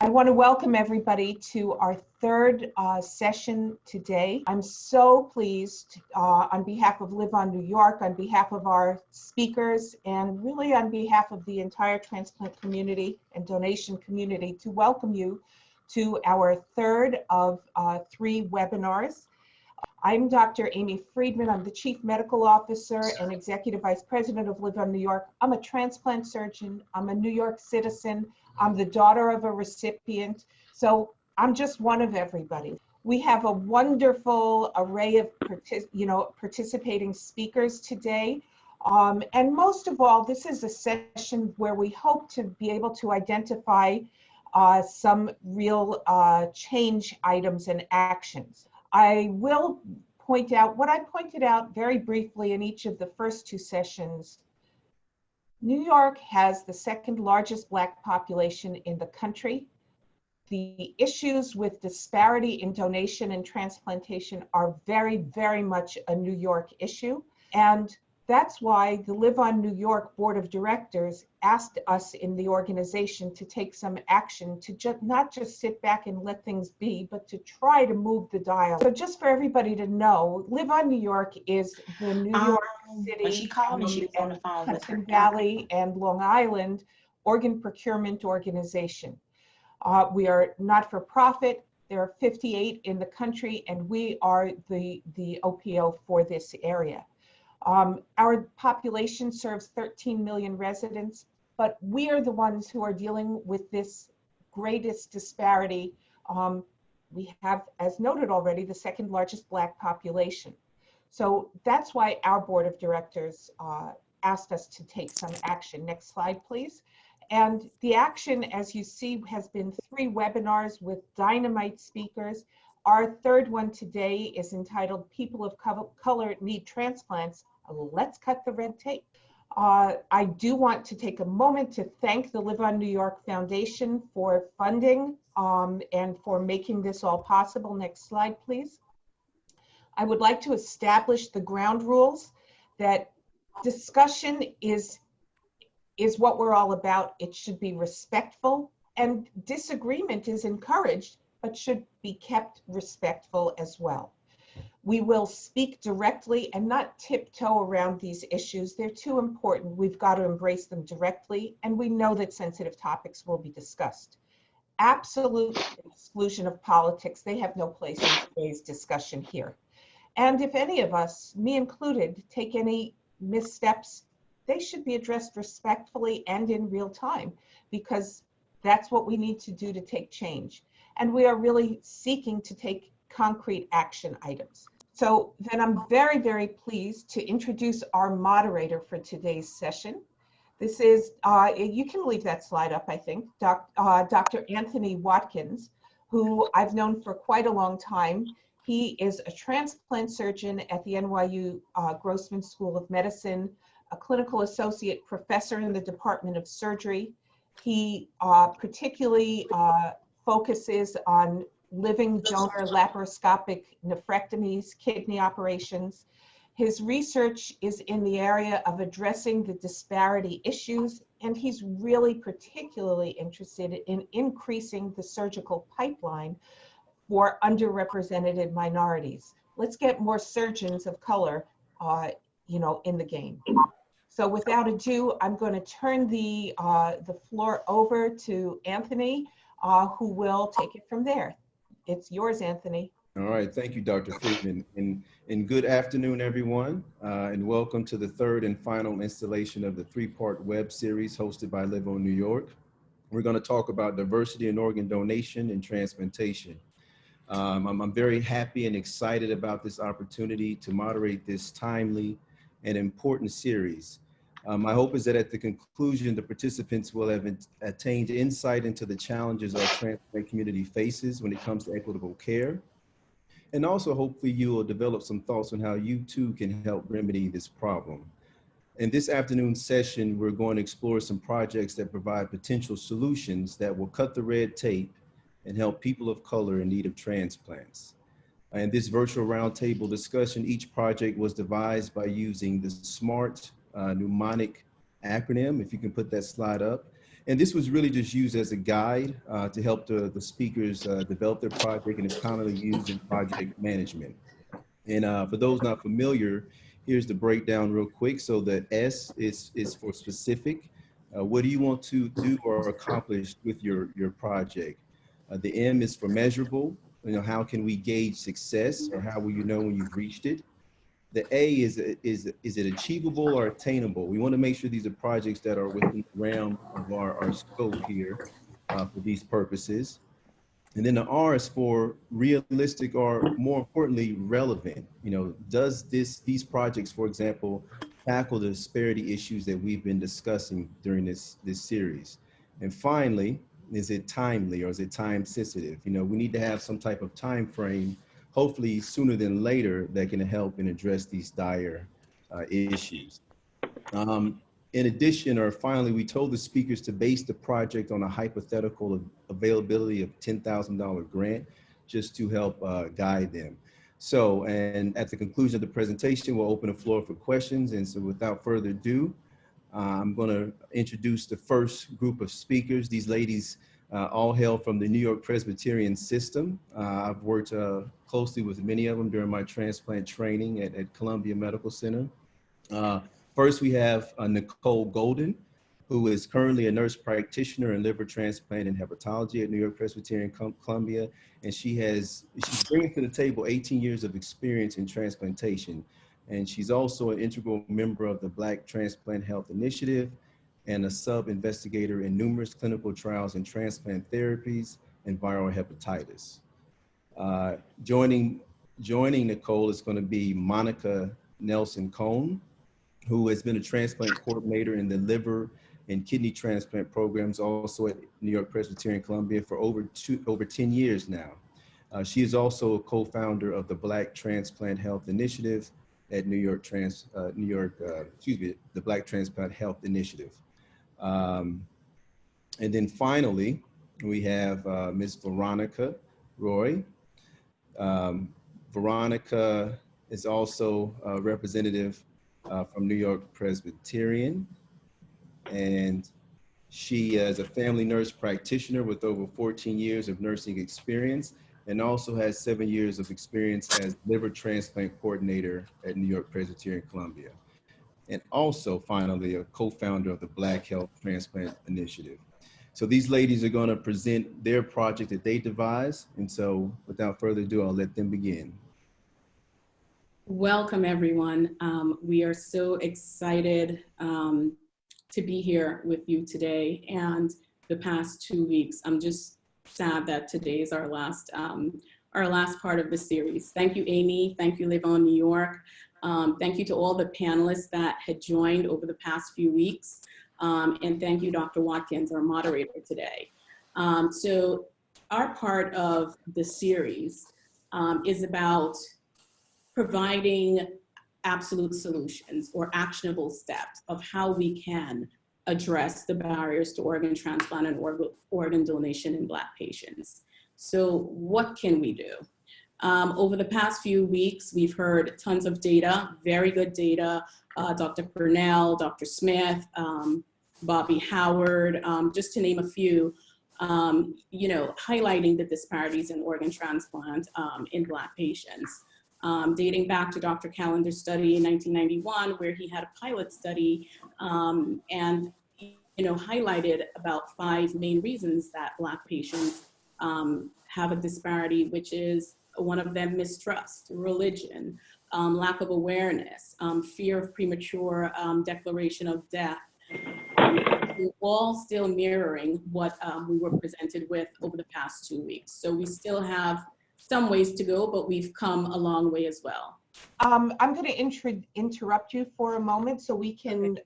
I want to welcome everybody to our third session today. I'm so pleased on behalf of LiveOnNY New York, on behalf of our speakers, and really on behalf of the entire transplant community and donation community to welcome you to our third of 3 webinars. I'm Dr. Amy Friedman. I'm the Chief Medical Officer and Executive Vice President of LiveOnNY New York. I'm a transplant surgeon. I'm a New York citizen. I'm the daughter of a recipient. So I'm just one of everybody. We have a wonderful array of participating speakers today. And most of all, this is a session where we hope to be able to identify some real change items and actions. I will point out what I pointed out very briefly in each of the first 2 sessions. New York has the 2nd largest Black population in the country. The issues with disparity in donation and transplantation are very, very much a New York issue. And that's why the LiveOnNY New York Board of Directors asked us in the organization to take some action to not just sit back and let things be, but to try to move the dial. So just for everybody to know, LiveOnNY New York is the New York City, when she called me, she was on the phone with Hudson Valley and Long Island organ procurement organization. We are not for profit. There are 58 in the country, and we are the OPO for this area. Our population serves 13 million residents, but we are the ones who are dealing with this greatest disparity. We have, as noted already, the 2nd largest Black population. So that's why our board of directors asked us to take some action. Next slide, please. And the action, as you see, has been 3 webinars with dynamite speakers. Our third one today is entitled People of Color Need Transplants. Let's cut the red tape. I do want to take a moment to thank the LiveOnNY New York Foundation for funding and for making this all possible. Next slide, please. I would like to establish the ground rules that discussion is what we're all about. It should be respectful, and disagreement is encouraged, but should be kept respectful as well. We will speak directly and not tiptoe around these issues. They're too important. We've got to embrace them directly, and we know that sensitive topics will be discussed. Absolute exclusion of politics. They have no place in today's discussion here. And if any of us, me included, take any missteps, they should be addressed respectfully and in real time, because that's what we need to do to take change. And we are really seeking to take concrete action items. So then I'm very, very pleased to introduce our moderator for today's session. This is, you can leave that slide up, I think, Dr. Anthony Watkins, who I've known for quite a long time. He is a transplant surgeon at the NYU Grossman School of Medicine, a clinical associate professor in the Department of Surgery. He particularly focuses on living donor laparoscopic nephrectomies, kidney operations. His research is in the area of addressing the disparity issues, and he's really particularly interested in increasing the surgical pipeline for underrepresented minorities. Let's get more surgeons of color, in the game. So without ado, I'm going to turn the floor over to Anthony, who will take it from there. It's yours, Anthony. All right, thank you, Dr. Friedman, and good afternoon, everyone, and welcome to the third and final installation of the 3-part web series hosted by LiveOnNY New York. We're going to talk about diversity in organ donation and transplantation. I'm very happy and excited about this opportunity to moderate this timely and important series. My hope is that at the conclusion, the participants will have attained insight into the challenges our transplant community faces when it comes to equitable care. And also, hopefully, you will develop some thoughts on how you too can help remedy this problem. In this afternoon's session, we're going to explore some projects that provide potential solutions that will cut the red tape and help people of color in need of transplants. In this virtual roundtable discussion, each project was devised by using the SMART mnemonic acronym, if you can put that slide up. And this was really just used as a guide to help the speakers develop their project, and it's commonly used in project management. And for those not familiar, here's the breakdown real quick. So the S is for specific. What do you want to do or accomplish with your project? The M is for measurable. You know, how can we gauge success, or how will you know when you've reached it? The A is it achievable or attainable? We want to make sure these are projects that are within the realm of our scope here for these purposes. And then the R is for realistic, or more importantly, relevant. You know, does these projects, for example, tackle the disparity issues that we've been discussing during this series? And finally, is it timely, or is it time sensitive? You know, we need to have some type of time frame, hopefully sooner than later, that can help and address these dire issues. In addition, or finally, we told the speakers to base the project on a hypothetical availability of $10,000 grant, just to help guide them. So, and at the conclusion of the presentation, we'll open the floor for questions. And so without further ado, I'm going to introduce the first group of speakers. These ladies all hail from the New York Presbyterian system. I've worked closely with many of them during my transplant training at Columbia Medical Center. First, we have Nicole Golden, who is currently a nurse practitioner in liver transplant and hepatology at New York Presbyterian Columbia. And she's bringing to the table 18 years of experience in transplantation. And she's also an integral member of the Black Transplant Health Initiative and a sub-investigator in numerous clinical trials in transplant therapies and viral hepatitis. Joining Nicole is going to be Monica Nelson-Cohn, who has been a transplant coordinator in the liver and kidney transplant programs, also at New York Presbyterian Columbia for over 10 years now. She is also a co-founder of the Black Transplant Health Initiative at the Black Transplant Health Initiative. And then finally, we have Ms. Veronica Roy. Veronica is also a representative from New York Presbyterian, and she is a family nurse practitioner with over 14 years of nursing experience, and also has 7 years of experience as liver transplant coordinator at New York Presbyterian Columbia. And also, finally, a co-founder of the Black Health Transplant Initiative. So these ladies are going to present their project that they devised. And so without further ado, I'll let them begin. Welcome, everyone. We are so excited to be here with you today and the past 2 weeks. I'm just sad that today is our last part of the series. Thank you, Amy. Thank you, LiveOnNY New York. Thank you to all the panelists that had joined over the past few weeks. And thank you, Dr. Watkins, our moderator today. So our part of the series is about providing absolute solutions or actionable steps of how we can address the barriers to organ transplant and organ donation in Black patients. So what can we do? Over the past few weeks, we've heard tons of data, very good data. Dr. Purnell, Dr. Smith, Bobby Howard, just to name a few, highlighting the disparities in organ transplant in Black patients. Dating back to Dr. Calendar's study in 1991, where he had a pilot study and highlighted about 5 main reasons that Black patients have a disparity, which is one of them, mistrust, religion, lack of awareness, fear of premature declaration of death. All still mirroring what we were presented with over the past 2 weeks. So we still have some ways to go, but we've come a long way as well. I'm going to interrupt you for a moment so we can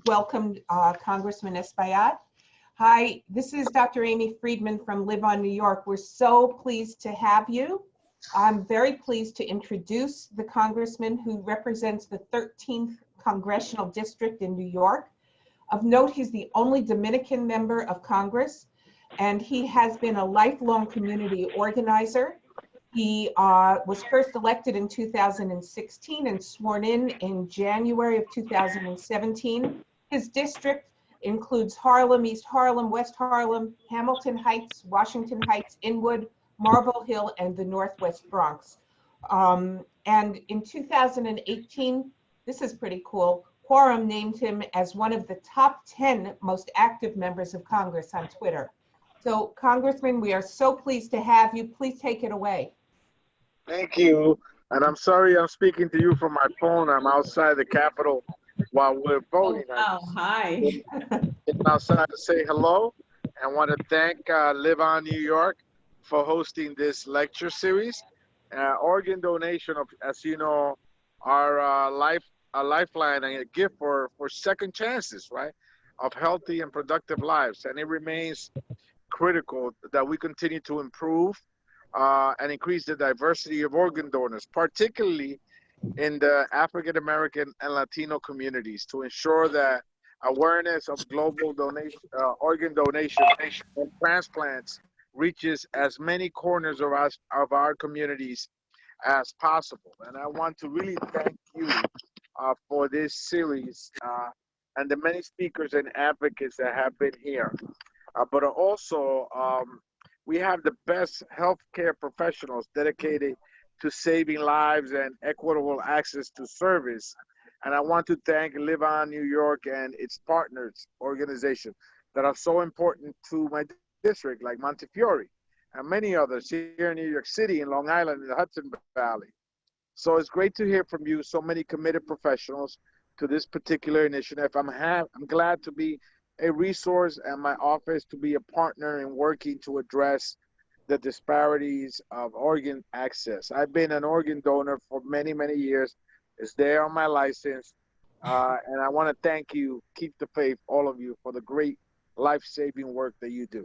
welcome Congressman Espaillat. Hi, this is Dr. Amy Friedman from LiveOnNY New York. We're so pleased to have you. I'm very pleased to introduce the congressman who represents the 13th Congressional District in New York. Of note, he's the only Dominican member of Congress, and he has been a lifelong community organizer. He was first elected in 2016 and sworn in January of 2017. His district includes Harlem, East Harlem, West Harlem, Hamilton Heights, Washington Heights, Inwood, Marble Hill, and the Northwest Bronx. And in 2018, this is pretty cool, Quorum named him as one of the top 10 most active members of Congress on Twitter. So, Congressman, we are so pleased to have you. Please take it away. Thank you. And I'm sorry I'm speaking to you from my phone. I'm outside the Capitol while we're voting. Oh, hi. I'm outside to say hello and want to thank LiveOn New York for hosting this lecture series. Organ donation, as you know, are a lifeline and a gift for second chances, right, of healthy and productive lives. And it remains critical that we continue to improve and increase the diversity of organ donors, particularly in the African American and Latino communities, to ensure that awareness of global organ donation and transplants reaches as many corners of our communities as possible. And I want to really thank you for this series and the many speakers and advocates that have been here. But also, we have the best healthcare professionals dedicated to saving lives and equitable access to service. And I want to thank LiveOn New York and its partners organizations that are so important to my district, like Montefiore and many others here in New York City, in Long Island, in the Hudson Valley. So it's great to hear from you, so many committed professionals to this particular initiative. I'm glad to be a resource and my office to be a partner in working to address the disparities of organ access. I've been an organ donor for many, many years. It's there on my license. And I want to thank you, keep the faith, all of you, for the great life-saving work that you do.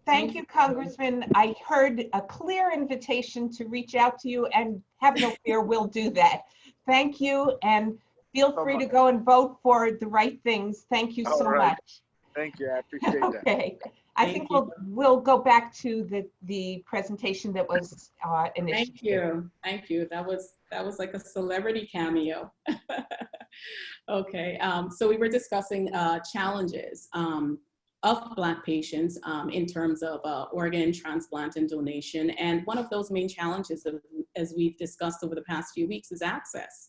Thank you, Congressman. I heard a clear invitation to reach out to you, and have no fear, we'll do that. Thank you, and feel free to go and vote for the right things. Thank you so much. Thank you. I appreciate that. Okay. I think we'll go back to the presentation that was initiated. Thank you. Thank you. That was like a celebrity cameo. Okay. So we were discussing challenges of Black patients in terms of organ transplant and donation. And one of those main challenges, as we've discussed over the past few weeks, is access.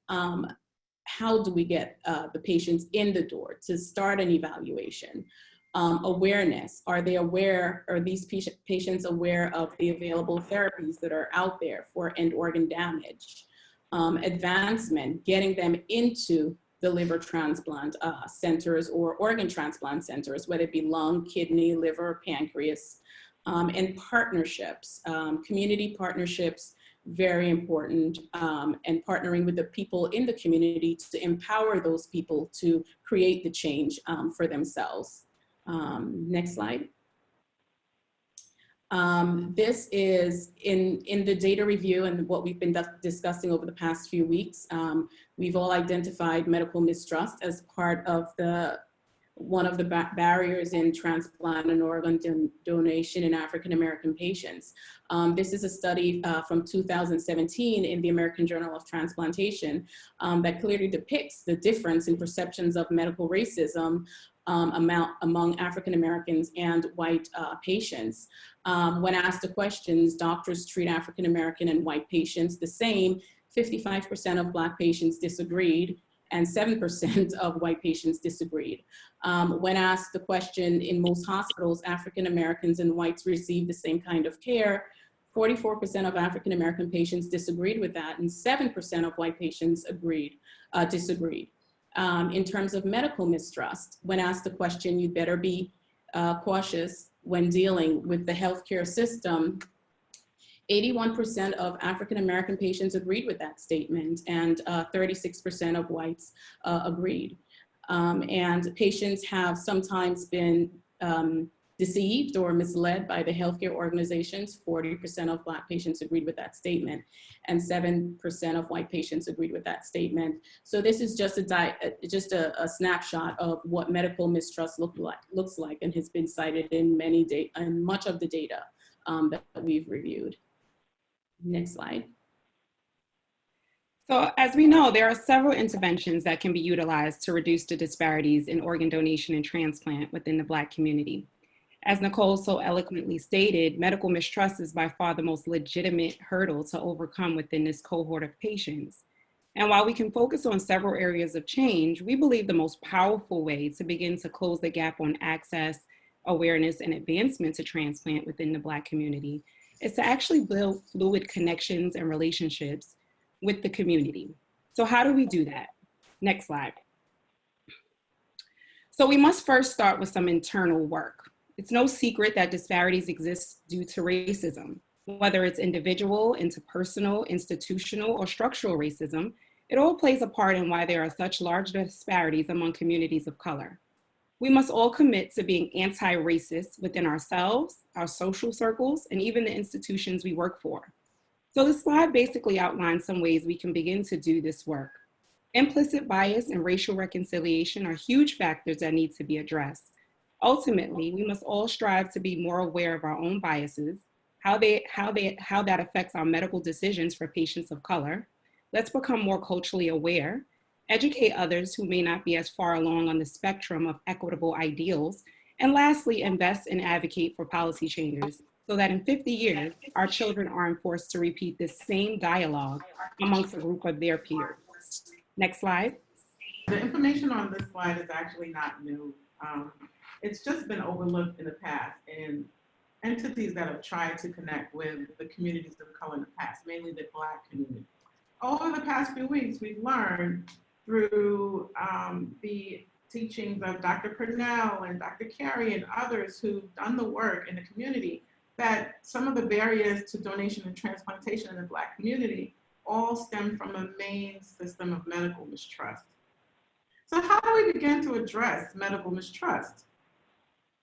How do we get the patients in the door to start an evaluation? Awareness, are these patients aware of the available therapies that are out there for end organ damage? Advancement, getting them into the liver transplant centers or organ transplant centers, whether it be lung, kidney, liver, pancreas, and partnerships, community partnerships, very important, and partnering with the people in the community to empower those people to create the change for themselves. Next slide. This is in the data review and what we've been discussing over the past few weeks. We've all identified medical mistrust as part of one of the barriers in transplant and organ donation in African American patients. This is a study from 2017 in the American Journal of Transplantation that clearly depicts the difference in perceptions of medical racism among African Americans and white patients. When asked the questions, doctors treat African American and white patients the same. 55% of Black patients disagreed, and 7% of white patients disagreed. When asked the question, in most hospitals, African Americans and whites receive the same kind of care, 44% of African American patients disagreed with that, and 7% of white patients disagreed. In terms of medical mistrust, when asked the question, you'd better be cautious when dealing with the healthcare system, 81% of African American patients agreed with that statement, and 36% of whites agreed. And patients have sometimes been deceived or misled by the healthcare organizations. 40% of Black patients agreed with that statement, and 7% of white patients agreed with that statement. So this is just a snapshot of what medical mistrust looks like, and has been cited in much of the data that we've reviewed. Next slide. So as we know, there are several interventions that can be utilized to reduce the disparities in organ donation and transplant within the Black community. As Nicole so eloquently stated, medical mistrust is by far the most legitimate hurdle to overcome within this cohort of patients. And while we can focus on several areas of change, we believe the most powerful way to begin to close the gap on access, awareness, and advancement to transplant within the Black community is to actually build fluid connections and relationships with the community. So how do we do that? Next slide. So we must first start with some internal work. It's no secret that disparities exist due to racism. Whether it's individual, interpersonal, institutional, or structural racism, it all plays a part in why there are such large disparities among communities of color. We must all commit to being anti-racist within ourselves, our social circles, and even the institutions we work for. So this slide basically outlines some ways we can begin to do this work. Implicit bias and racial reconciliation are huge factors that need to be addressed. Ultimately, we must all strive to be more aware of our own biases, how that affects our medical decisions for patients of color. Let's become more culturally aware, educate others who may not be as far along on the spectrum of equitable ideals, and lastly, invest and advocate for policy changes so that in 50 years, our children aren't forced to repeat this same dialogue amongst a group of their peers. Next slide. The information on this slide is actually not new. It's just been overlooked in the past, and entities that have tried to connect with the communities of color in the past, mainly the Black community. Over the past few weeks, we've learned through the teachings of Dr. Purnell and Dr. Carey and others who've done the work in the community that some of the barriers to donation and transplantation in the Black community all stem from a main system of medical mistrust. So how do we begin to address medical mistrust?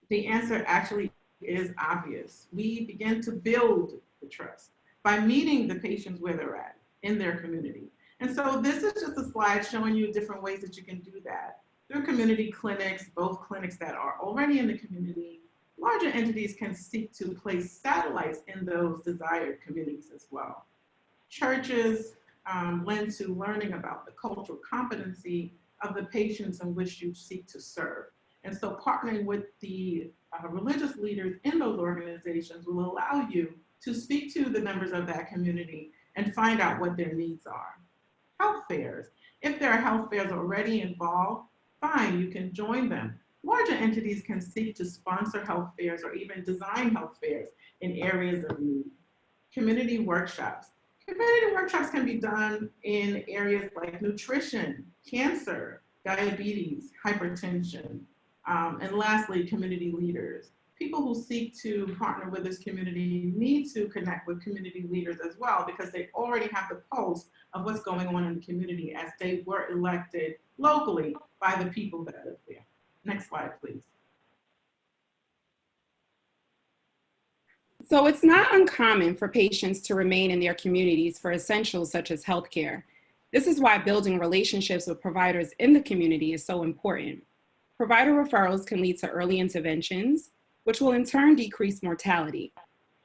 The answer actually is obvious. We begin to build the trust by meeting the patients where they're at in their community. And so this is just a slide showing you different ways that you can do that. Through community clinics, both clinics that are already in the community, larger entities can seek to place satellites in those desired communities as well. Churches lend to learning about the cultural competency of the patients in which you seek to serve. And so partnering with the religious leaders in those organizations will allow you to speak to the members of that community and find out what their needs are. Health fairs. If there are health fairs already involved, fine, you can join them. Larger entities can seek to sponsor health fairs or even design health fairs in areas of need. Community workshops. Community workshops can be done in areas like nutrition, cancer, diabetes, hypertension, and lastly, community leaders. People who seek to partner with this community need to connect with community leaders as well because they already have the pulse of what's going on in the community as they were elected locally by the people that live there. Next slide, please. So it's not uncommon for patients to remain in their communities for essentials such as healthcare. This is why building relationships with providers in the community is so important. Provider referrals can lead to early interventions, which will in turn decrease mortality.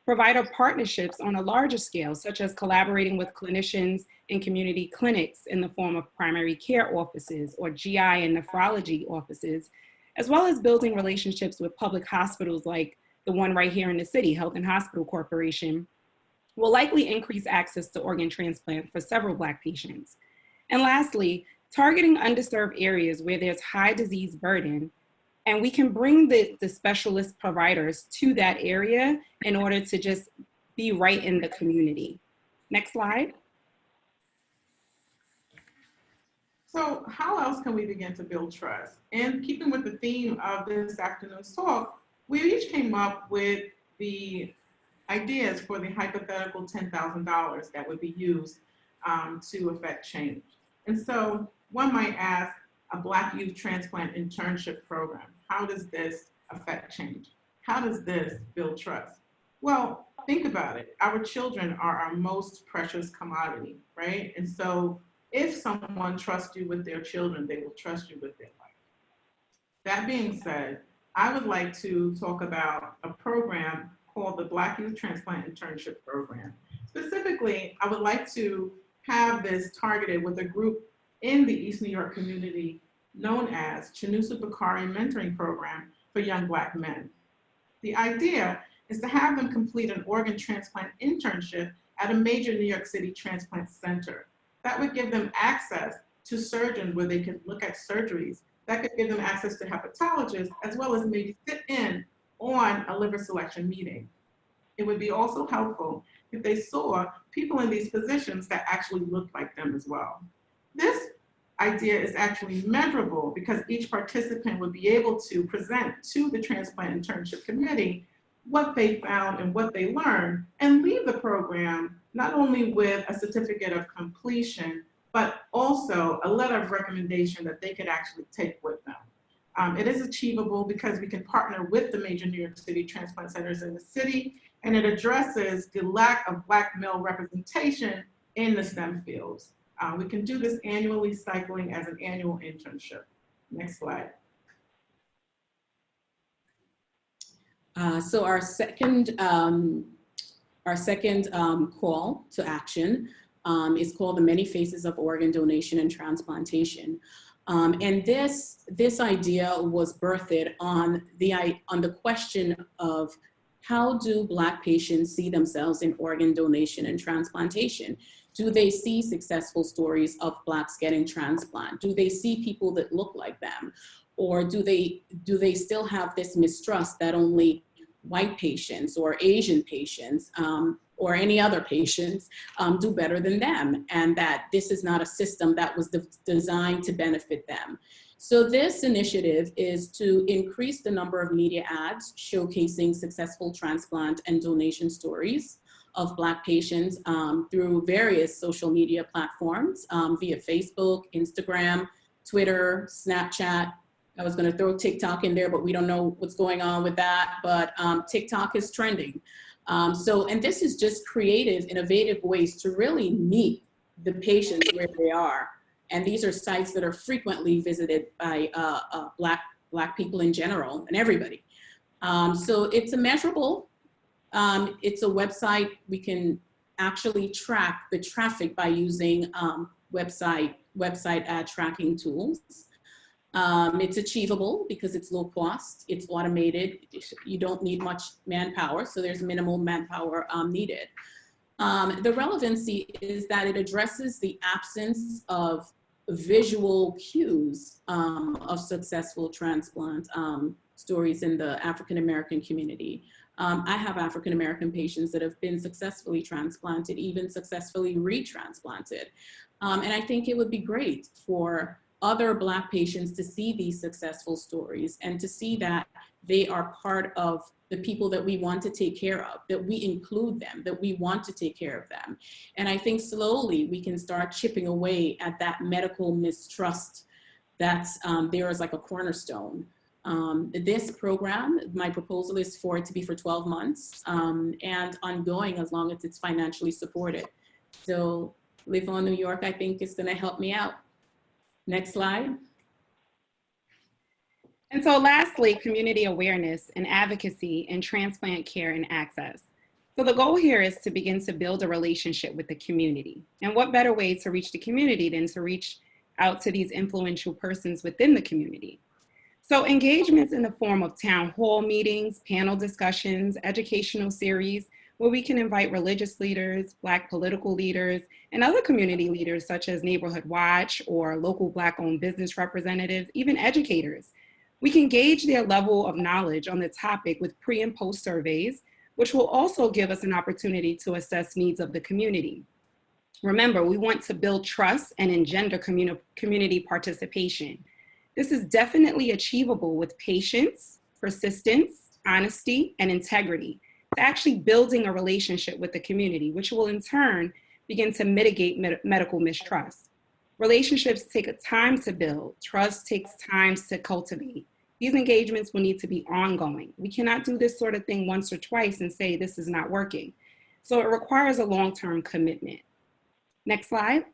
Provider partnerships on a larger scale, such as collaborating with clinicians in community clinics in the form of primary care offices or GI and nephrology offices, as well as building relationships with public hospitals like the one right here in the city, Health and Hospital Corporation, will likely increase access to organ transplant for several Black patients. And lastly, targeting underserved areas where there's high disease burden, and we can bring the specialist providers to that area in order to just be right in the community. Next slide. So how else can we begin to build trust? And keeping with the theme of this afternoon's talk, we each came up with the ideas for the hypothetical $10,000 that would be used to affect change. And so one might ask, a Black youth transplant internship program, how does this affect change? How does this build trust? Well, think about it. Our children are our most precious commodity, right? And so if someone trusts you with their children, they will trust you with their life. That being said, I would like to talk about a program called the Black Youth Transplant Internship Program. Specifically, I would like to have this targeted with a group in the East New York community known as Chinoosa Bakari Mentoring Program for Young Black Men. The idea is to have them complete an organ transplant internship at a major New York City transplant center. That would give them access to surgeons where they could look at surgeries. That could give them access to hepatologists, as well as maybe sit in on a liver selection meeting. It would be also helpful if they saw people in these positions that actually looked like them as well. This idea is actually measurable because each participant would be able to present to the transplant internship committee what they found and what they learned, and leave the program not only with a certificate of completion, but also a letter of recommendation that they could actually take with them. It is achievable because we can partner with the major New York City transplant centers in the city, and it addresses the lack of Black male representation in the STEM fields. We can do this annually, cycling as an annual internship. Next slide. So our second call to action is called The Many Faces of Organ Donation and Transplantation. And this idea was birthed on the question of how do Black patients see themselves in organ donation and transplantation? Do they see successful stories of Blacks getting transplant? Do they see people that look like them? Or do they still have this mistrust that only white patients or Asian patients or any other patients do better than them, and that this is not a system that was designed to benefit them? So this initiative is to increase the number of media ads showcasing successful transplant and donation stories of Black patients through various social media platforms via Facebook, Instagram, Twitter, Snapchat. I was going to throw TikTok in there, but we don't know what's going on with that. But TikTok is trending. And this is just creative, innovative ways to really meet the patients where they are. And these are sites that are frequently visited by Black people in general and everybody. So it's a measurable. It's a website. We can actually track the traffic by using website ad tracking tools. It's achievable because it's low cost, it's automated, you don't need much manpower, so there's minimal manpower needed. The relevancy is that it addresses the absence of visual cues of successful transplant stories in the African American community. I have African American patients that have been successfully transplanted, even successfully retransplanted. And I think it would be great for other Black patients to see these successful stories and to see that they are part of the people that we want to take care of, that we include them, that we want to take care of them. And I think slowly we can start chipping away at that medical mistrust that's there as like a cornerstone. This program, my proposal is for it to be for 12 months and ongoing as long as it's financially supported. So LiveOnNY New York, I think, is gonna help me out. Next slide. And so lastly, community awareness and advocacy in transplant care and access. So the goal here is to begin to build a relationship with the community. And what better way to reach the community than to reach out to these influential persons within the community? So engagements in the form of town hall meetings, panel discussions, educational series, where we can invite religious leaders, Black political leaders, and other community leaders such as Neighborhood Watch or local Black-owned business representatives, even educators. We can gauge their level of knowledge on the topic with pre and post surveys, which will also give us an opportunity to assess needs of the community. Remember, we want to build trust and engender community participation. This is definitely achievable with patience, persistence, honesty, and integrity, to actually building a relationship with the community, which will in turn begin to mitigate medical mistrust. Relationships take time to build. Trust takes time to cultivate. These engagements will need to be ongoing. We cannot do this sort of thing once or twice and say this is not working. So it requires a long-term commitment. Next slide.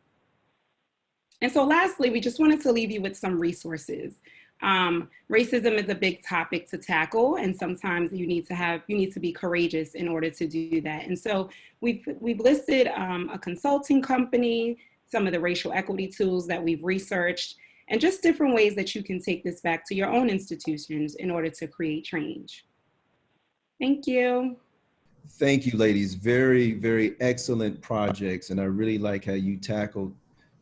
And so lastly, we just wanted to leave you with some resources. Racism is a big topic to tackle, and sometimes you need to be courageous in order to do that. And so we've listed a consulting company, some of the racial equity tools that we've researched, and just different ways that you can take this back to your own institutions in order to create change. Thank you. Thank you, ladies. Very, very excellent projects. And I really like how you tackled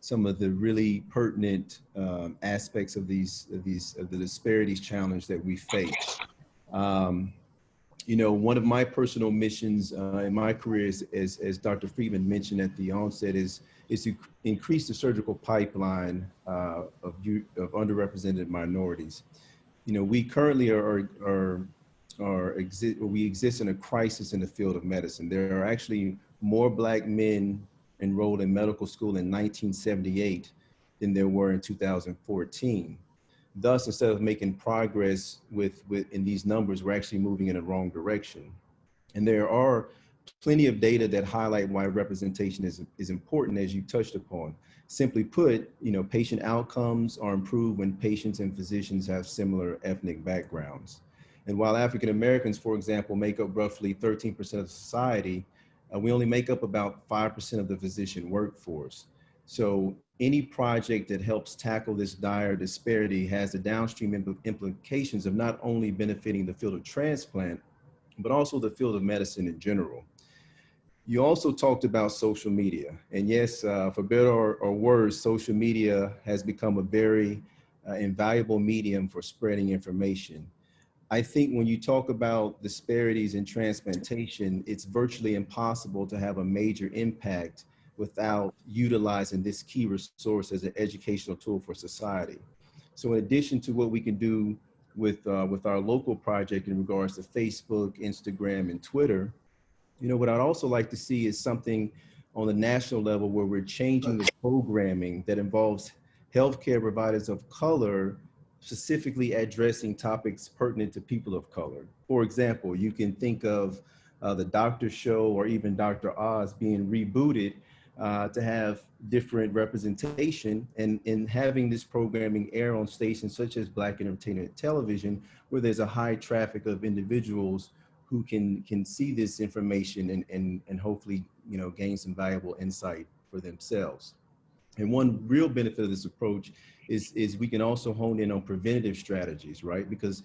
some of the really pertinent aspects of the disparities challenge that we face. You know, one of my personal missions in my career is, as Dr. Friedman mentioned at the onset, is to increase the surgical pipeline of underrepresented minorities. You know, we currently we exist in a crisis in the field of medicine. There are actually more Black men enrolled in medical school in 1978 than there were in 2014. Thus, instead of making progress in these numbers, we're actually moving in the wrong direction. And there are plenty of data that highlight why representation is important, as you touched upon. Simply put, you know, patient outcomes are improved when patients and physicians have similar ethnic backgrounds. And while African Americans, for example, make up roughly 13% of society, we only make up about 5% of the physician workforce. So any project that helps tackle this dire disparity has the downstream implications of not only benefiting the field of transplant, but also the field of medicine in general. You also talked about social media. And yes, for better or worse, social media has become a very invaluable medium for spreading information. I think when you talk about disparities in transplantation, it's virtually impossible to have a major impact without utilizing this key resource as an educational tool for society. So in addition to what we can do with our local project in regards to Facebook, Instagram, and Twitter, you know, what I'd also like to see is something on the national level where we're changing the programming that involves healthcare providers of color, specifically addressing topics pertinent to people of color. For example, you can think of the Doctor Show or even Dr. Oz being rebooted to have different representation and having this programming air on stations such as Black Entertainment Television, where there's a high traffic of individuals who can see this information and hopefully, you know, gain some valuable insight for themselves. And one real benefit of this approach is we can also hone in on preventative strategies, right? Because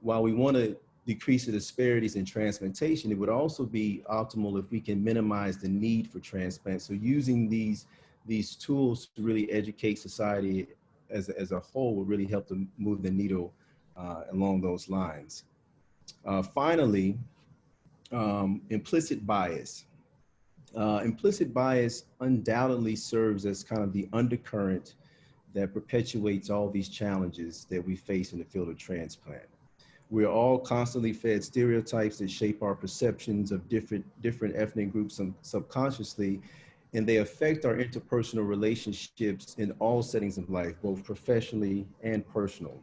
while we want to decrease the disparities in transplantation, it would also be optimal if we can minimize the need for transplant. So using these tools to really educate society as a whole will really help to move the needle along those lines. Finally, implicit bias. Implicit bias undoubtedly serves as kind of the undercurrent that perpetuates all these challenges that we face in the field of transplant. We're all constantly fed stereotypes that shape our perceptions of different ethnic groups subconsciously, and they affect our interpersonal relationships in all settings of life, both professionally and personal.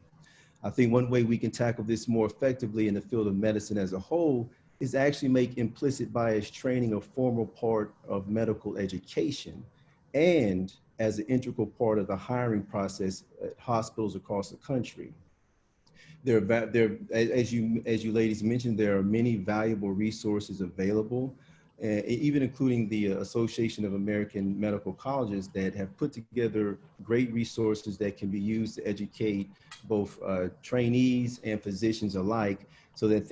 I think one way we can tackle this more effectively in the field of medicine as a whole is actually make implicit bias training a formal part of medical education and as an integral part of the hiring process at hospitals across the country. As you ladies mentioned, there are many valuable resources available, even including the Association of American Medical Colleges that have put together great resources that can be used to educate both trainees and physicians alike, so that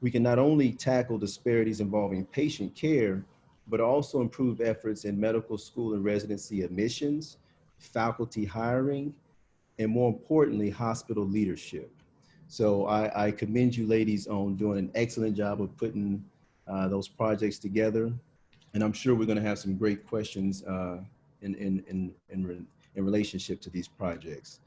we can not only tackle disparities involving patient care, but also improve efforts in medical school and residency admissions, faculty hiring, and more importantly, hospital leadership. So I commend you ladies on doing an excellent job of putting those projects together. And I'm sure we're going to have some great questions in relationship to these projects.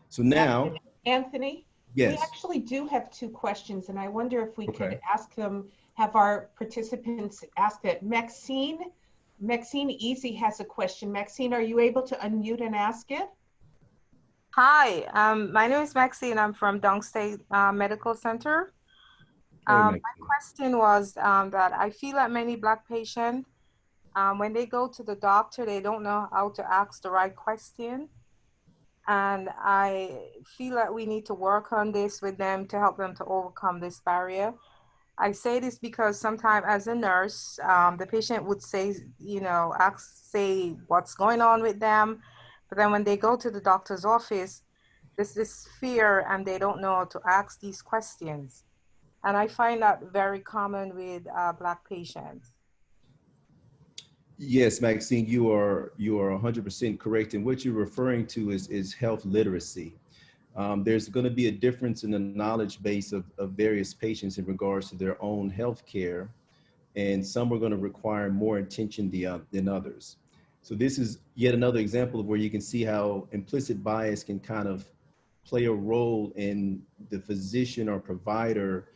So now, Anthony, yes. We actually do have two questions, and I wonder if we Okay. could ask them, have our participants ask it. Maxine Easy has a question. Maxine, are you able to unmute and ask it? Hi, my name is Maxine. I'm from Downstate Medical Center. Hey, My question was that I feel that many Black patients, when they go to the doctor, they don't know how to ask the right question. And I feel that we need to work on this with them to help them to overcome this barrier. I say this because sometimes as a nurse, the patient would say, say what's going on with them. But then when they go to the doctor's office, there's this fear and they don't know how to ask these questions. And I find that very common with Black patients. Yes, Maxine, you are 100% correct. And what you're referring to is health literacy. There's going to be a difference in the knowledge base of various patients in regards to their own health care, and some are going to require more attention than others. So this is yet another example of where you can see how implicit bias can kind of play a role in the physician or provider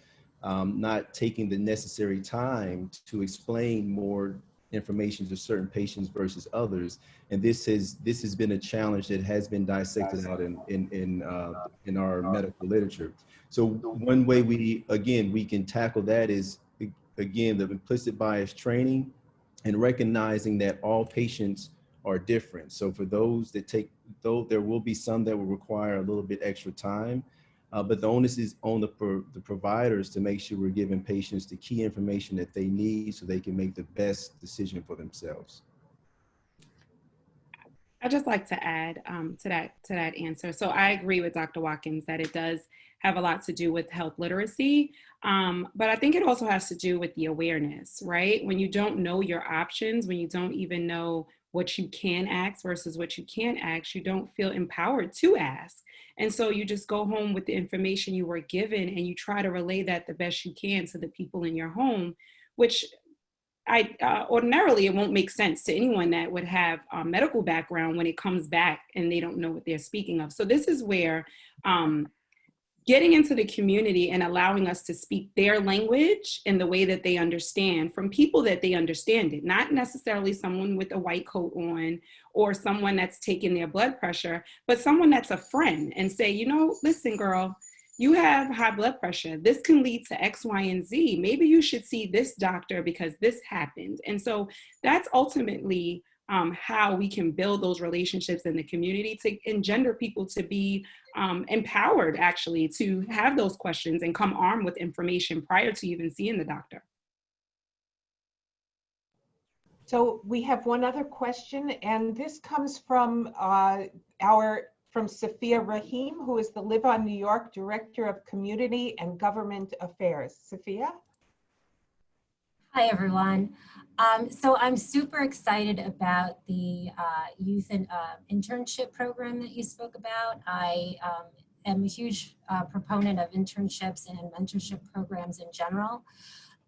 not taking the necessary time to explain more information to certain patients versus others. And this has been a challenge that has been dissected out in our medical literature. So one way we can tackle that is, again, the implicit bias training and recognizing that all patients are different. So for those that though there will be some that will require a little bit extra time, but the onus is on the providers to make sure we're giving patients the key information that they need so they can make the best decision for themselves. I'd just like to add to that answer. So I agree with Dr. Watkins that it does have a lot to do with health literacy, but I think it also has to do with the awareness, right? When you don't know your options, when you don't even know what you can ask versus what you can't ask, you don't feel empowered to ask. And so you just go home with the information you were given and you try to relay that the best you can to the people in your home, which ordinarily it won't make sense to anyone that would have a medical background when it comes back and they don't know what they're speaking of. So this is where getting into the community and allowing us to speak their language in the way that they understand from people that they understand it, not necessarily someone with a white coat on or someone that's taking their blood pressure, but someone that's a friend and say, listen, girl, you have high blood pressure. This can lead to X, Y, and Z. Maybe you should see this doctor because this happened. And so that's ultimately how we can build those relationships in the community to engender people to be empowered actually to have those questions and come armed with information prior to even seeing the doctor. So we have one other question, and this comes from Sophia Rahim, who is the Live On New York Director of Community and Government Affairs. Sophia? Hi, everyone. So I'm super excited about the youth and internship program that you spoke about. I am a huge proponent of internships and mentorship programs in general.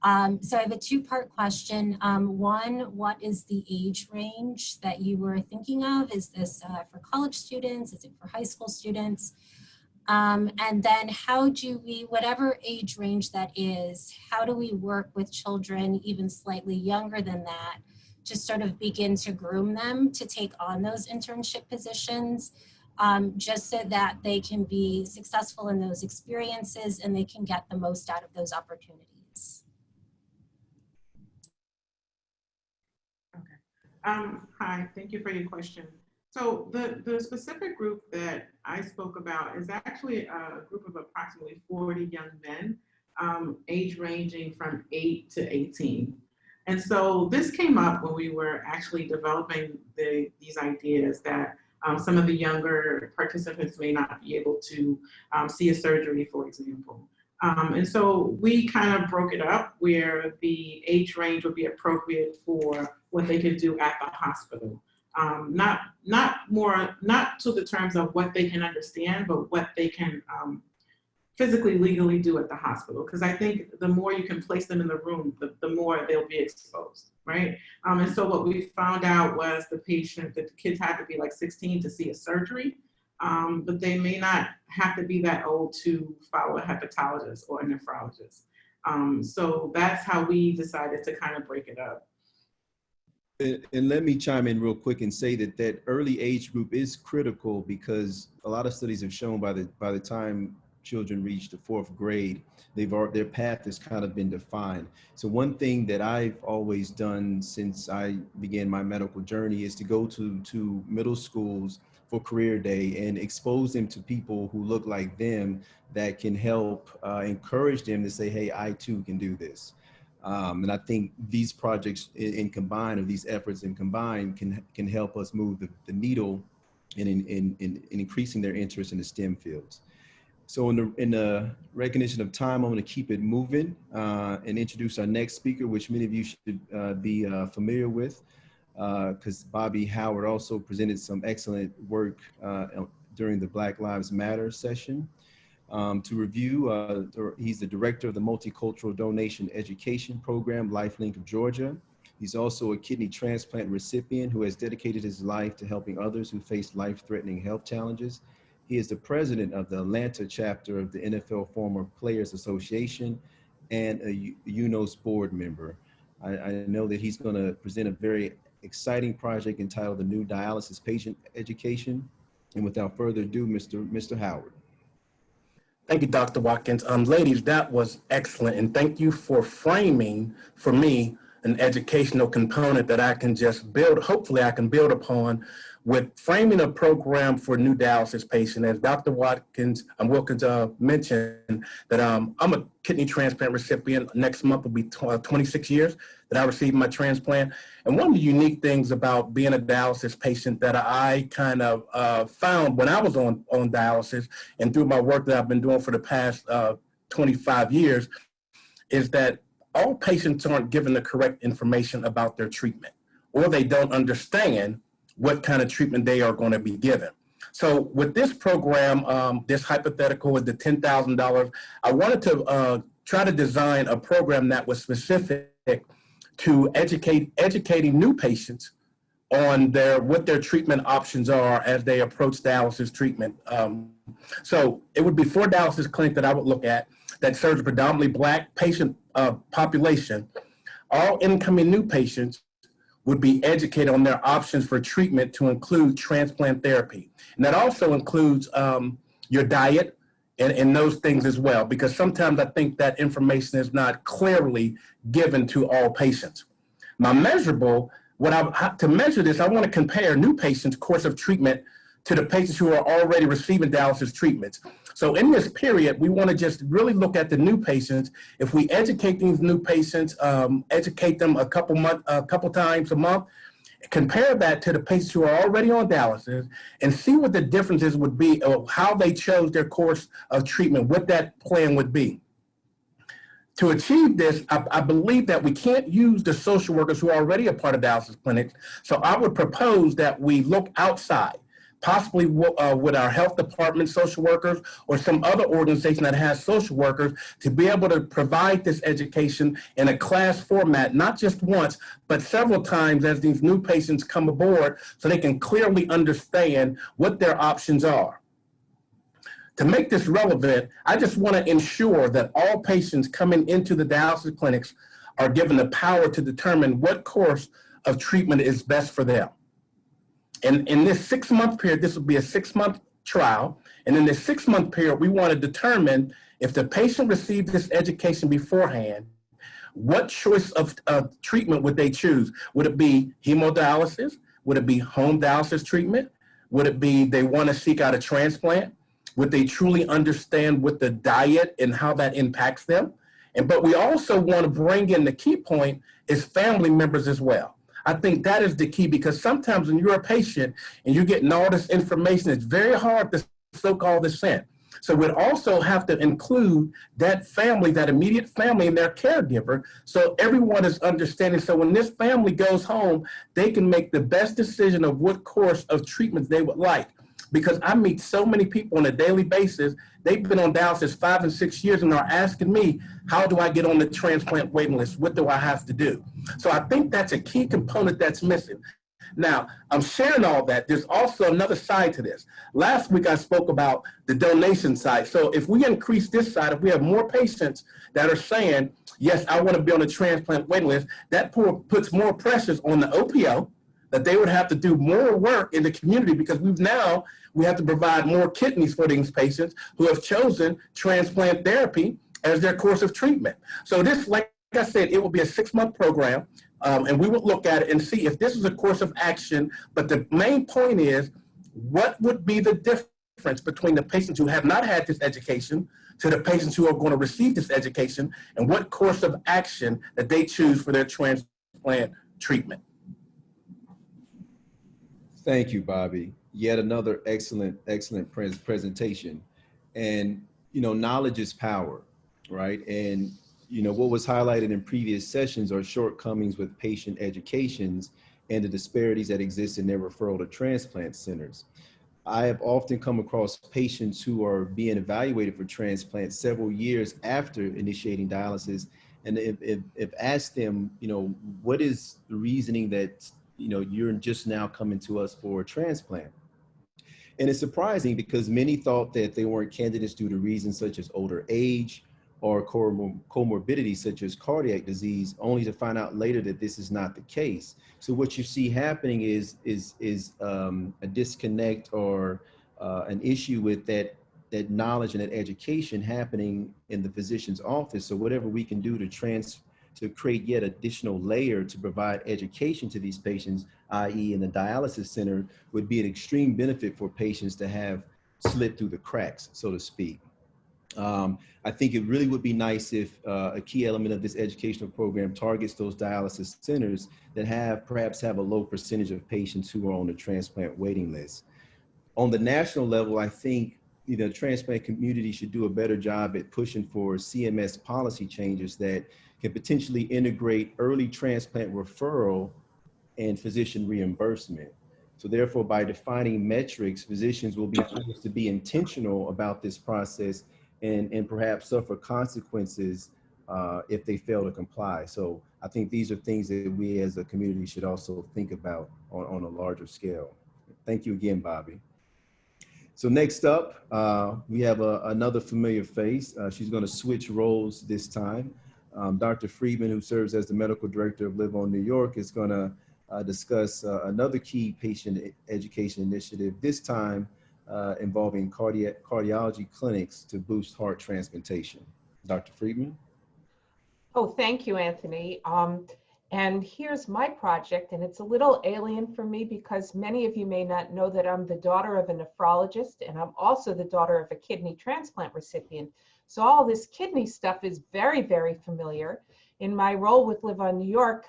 So I have a two-part question. One, what is the age range that you were thinking of? Is this for college students? Is it for high school students? And then how do we, whatever age range that is, how do we work with children even slightly younger than that to sort of begin to groom them to take on those internship positions, just so that they can be successful in those experiences and they can get the most out of those opportunities? Hi, thank you for your question. So the specific group that I spoke about is actually a group of approximately 40 young men, age ranging from 8 to 18. And so this came up when we were actually developing these ideas that some of the younger participants may not be able to see a surgery, for example. And so we kind of broke it up where the age range would be appropriate for what they could do at the hospital. Not to the terms of what they can understand, but what they can physically, legally do at the hospital. Because I think the more you can place them in the room, the more they'll be exposed, right? And so what we found out was that the kids had to be like 16 to see a surgery, but they may not have to be that old to follow a hepatologist or a nephrologist. So that's how we decided to kind of break it up. And let me chime in real quick and say that early age group is critical, because a lot of studies have shown by the time children reach the 4th grade, their path has kind of been defined. So one thing that I've always done since I began my medical journey is to go to middle schools for Career Day and expose them to people who look like them that can help encourage them to say, hey, I too can do this. And I think these projects in combine, or these efforts in combine, can help us move the needle in increasing their interest in the STEM fields. So in the recognition of time, I'm going to keep it moving and introduce our next speaker, which many of you should be familiar with, because Bobby Howard also presented some excellent work during the Black Lives Matter session. To review, he's the director of the Multicultural Donation Education Program, LifeLink of Georgia. He's also a kidney transplant recipient who has dedicated his life to helping others who face life-threatening health challenges. He is the president of the Atlanta chapter of the NFL Former Players Association and a UNOS board member. I know that he's going to present a very exciting project entitled The New Dialysis Patient Education. And without further ado, Mr. Howard. Thank you, Dr. Watkins. Ladies, that was excellent. And thank you for framing for me an educational component that I can just build, hopefully I can build upon with framing a program for new dialysis patient. As Dr. Wilkins mentioned, that I'm a kidney transplant recipient. Next month will be 26 years that I received my transplant. And one of the unique things about being a dialysis patient that I kind of found when I was on dialysis and through my work that I've been doing for the past 25 years is that all patients aren't given the correct information about their treatment, or they don't understand what kind of treatment they are going to be given. So with this program, this hypothetical with the $10,000, I wanted to try to design a program that was specific to educating new patients on what their treatment options are as they approach dialysis treatment. So it would be 4 dialysis clinics that I would look at that serves predominantly Black patient population. All incoming new patients would be educated on their options for treatment to include transplant therapy. And that also includes your diet and those things as well, because sometimes I think that information is not clearly given to all patients. My measurable, to measure this, I want to compare new patients' course of treatment to the patients who are already receiving dialysis treatments. So in this period, we want to just really look at the new patients. If we educate these new patients, educate them a couple times a month, compare that to the patients who are already on dialysis and see what the differences would be of how they chose their course of treatment, what that plan would be. To achieve this, I believe that we can't use the social workers who are already a part of dialysis clinics. So I would propose that we look outside, possibly with our health department social workers or some other organization that has social workers, to be able to provide this education in a class format, not just once, but several times as these new patients come aboard so they can clearly understand what their options are. To make this relevant, I just want to ensure that all patients coming into the dialysis clinics are given the power to determine what course of treatment is best for them. And in this 6-month period, this will be a 6-month trial. And in this 6-month period, we want to determine if the patient received this education beforehand, what choice of treatment would they choose? Would it be hemodialysis? Would it be home dialysis treatment? Would it be they want to seek out a transplant? Would they truly understand what the diet and how that impacts them? But we also want to bring in the key point is family members as well. I think that is the key, because sometimes when you're a patient and you're getting all this information, it's very hard to so-called assent. So we'd also have to include that family, that immediate family and their caregiver, so everyone is understanding. So when this family goes home, they can make the best decision of what course of treatment they would like. Because I meet so many people on a daily basis, they've been on dialysis 5 and 6 years and are asking me, how do I get on the transplant waiting list? What do I have to do? So I think that's a key component that's missing. Now, I'm sharing all that. There's also another side to this. Last week, I spoke about the donation side. So if we increase this side, if we have more patients that are saying, yes, I want to be on the transplant waiting list, that puts more pressures on the OPO, that they would have to do more work in the community, because we have to provide more kidneys for these patients who have chosen transplant therapy as their course of treatment. So this, like I said, it will be a 6-month program, and we will look at it and see if this is a course of action. But the main point is, what would be the difference between the patients who have not had this education to the patients who are going to receive this education, and what course of action that they choose for their transplant treatment? Thank you, Bobby. Yet another excellent presentation. And, you know, knowledge is power, right? And, you know, what was highlighted in previous sessions are shortcomings with patient educations and the disparities that exist in their referral to transplant centers. I have often come across patients who are being evaluated for transplant several years after initiating dialysis. And if asked them, you know, what is the reasoning that, you know, you're just now coming to us for a transplant? And it's surprising because many thought that they weren't candidates due to reasons such as older age or comorbidities such as cardiac disease, only to find out later that this is not the case. So what you see happening is a disconnect or an issue with that knowledge and that education happening in the physician's office. So whatever we can do to create yet additional layer to provide education to these patients, i.e. in the dialysis center, would be an extreme benefit for patients to have slip through the cracks, so to speak. I think it really would be nice if a key element of this educational program targets those dialysis centers that perhaps have a low percentage of patients who are on the transplant waiting list. On the national level, I think the transplant community should do a better job at pushing for CMS policy changes that can potentially integrate early transplant referral and physician reimbursement. So therefore, by defining metrics, physicians will be forced to be intentional about this process and perhaps suffer consequences if they fail to comply. So I think these are things that we as a community should also think about on a larger scale. Thank you again, Bobby. So next up, we have another familiar face. She's going to switch roles this time. Dr. Friedman, who serves as the medical director of LiveOnNY New York, is going to discuss another key patient education initiative, this time involving cardiology clinics to boost heart transplantation. Dr. Friedman? Oh, thank you, Anthony. And here's my project, and it's a little alien for me because many of you may not know that I'm the daughter of a nephrologist, and I'm also the daughter of a kidney transplant recipient. So all this kidney stuff is very, very familiar. In my role with LiveOnNY New York,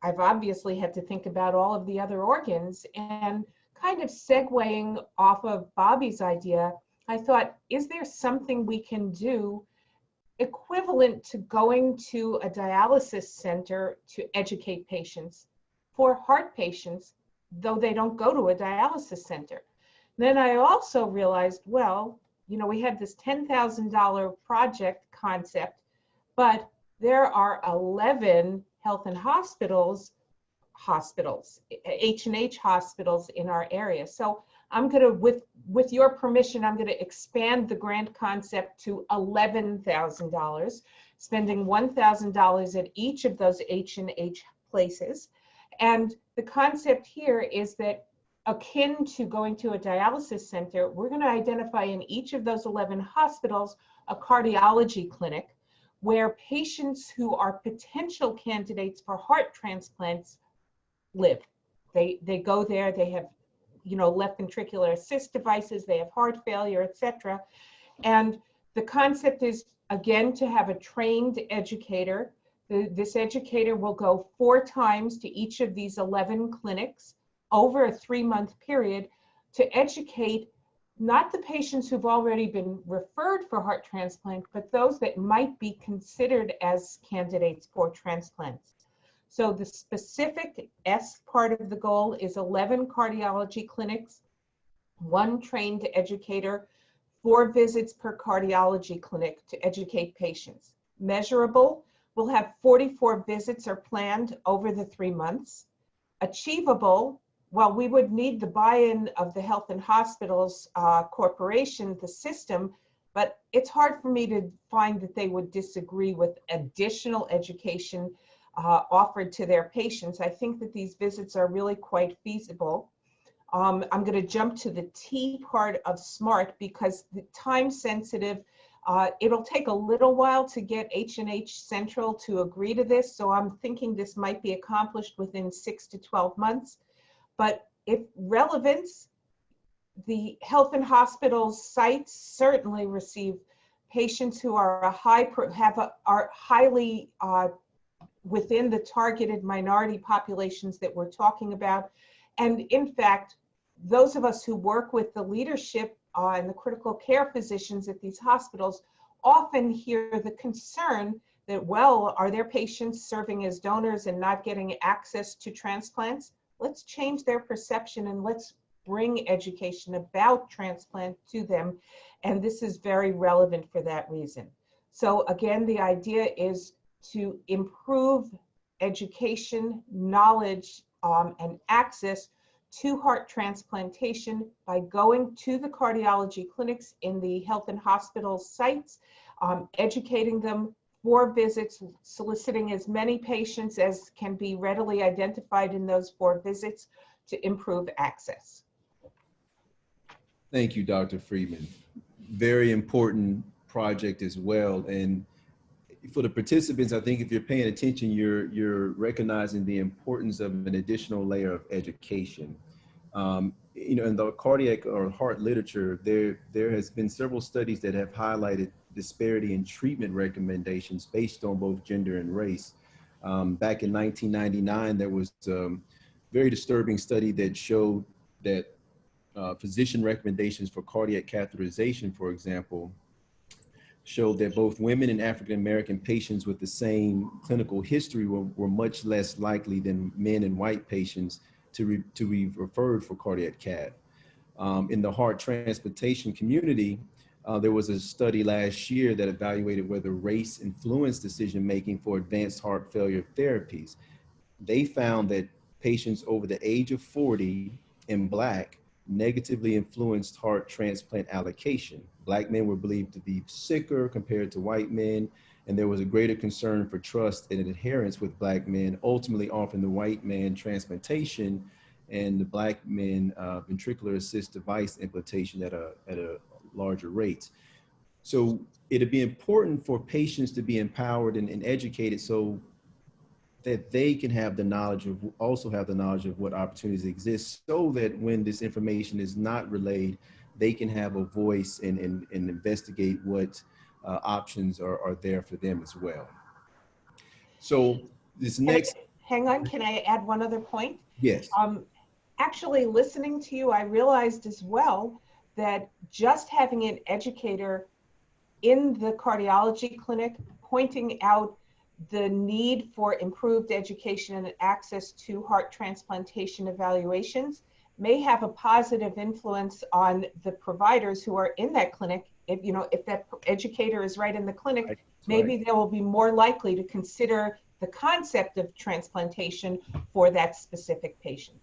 I've obviously had to think about all of the other organs, and kind of segueing off of Bobby's idea, I thought, is there something we can do equivalent to going to a dialysis center to educate patients for heart patients, though they don't go to a dialysis center? Then I also realized, well, you know, we had this $10,000 project concept, but there are 11 health and hospitals, H&H hospitals in our area. So I'm going to, with your permission, I'm going to expand the grant concept to $11,000, spending $1,000 at each of those H&H places. And the concept here is that akin to going to a dialysis center, we're going to identify in each of those 11 hospitals a cardiology clinic where patients who are potential candidates for heart transplants live. They go there, they have, you know, left ventricular assist devices, they have heart failure, etc. And the concept is, again, to have a trained educator. This educator will go 4 times to each of these 11 clinics over a 3-month period to educate not the patients who've already been referred for heart transplant, but those that might be considered as candidates for transplants. So the specific S part of the goal is 11 cardiology clinics, 1 trained educator, 4 visits per cardiology clinic to educate patients. Measurable, we'll have 44 visits are planned over the 3 months. Achievable, well, we would need the buy-in of the Health and Hospitals Corporation, the system, but it's hard for me to find that they would disagree with additional education offered to their patients. I think that these visits are really quite feasible. I'm going to jump to the T part of SMART because the time sensitive, it'll take a little while to get H&H Central to agree to this. So I'm thinking this might be accomplished within 6 to 12 months. But if relevance, the health and hospitals sites certainly receive patients who are are highly within the targeted minority populations that we're talking about. And in fact, those of us who work with the leadership and the critical care physicians at these hospitals often hear the concern that, well, are their patients serving as donors and not getting access to transplants? Let's change their perception and let's bring education about transplant to them. And this is very relevant for that reason. So again, the idea is to improve education, knowledge, and access to heart transplantation by going to the cardiology clinics in the health and hospital sites, educating them for visits, soliciting as many patients as can be readily identified in those 4 visits to improve access. Thank you, Dr. Friedman. Very important project as well. And for the participants, I think if you're paying attention, you're recognizing the importance of an additional layer of education. You know, in the cardiac or heart literature, there has been several studies that have highlighted disparity in treatment recommendations based on both gender and race. Back in 1999, there was a very disturbing study that showed that physician recommendations for cardiac catheterization, for example, showed that both women and African-American patients with the same clinical history were much less likely than men and white patients to be referred for cardiac cath. In the heart transplantation community, there was a study last year that evaluated whether race influenced decision-making for advanced heart failure therapies. They found that patients over the age of 40 and Black negatively influenced heart transplant allocation. Black men were believed to be sicker compared to white men, and there was a greater concern for trust and adherence with Black men, ultimately offering the white man transplantation and the Black men ventricular assist device implantation at a larger rate. So it'd be important for patients to be empowered and educated so that they can have the knowledge of, also have the knowledge of what opportunities exist, so that when this information is not relayed, they can have a voice and investigate what options are there for them as well. So this next... Hang on, can I add one other point? Yes. Actually, listening to you, I realized as well that just having an educator in the cardiology clinic pointing out the need for improved education and access to heart transplantation evaluations may have a positive influence on the providers who are in that clinic. If that educator is right in the clinic, maybe they will be more likely to consider the concept of transplantation for that specific patient.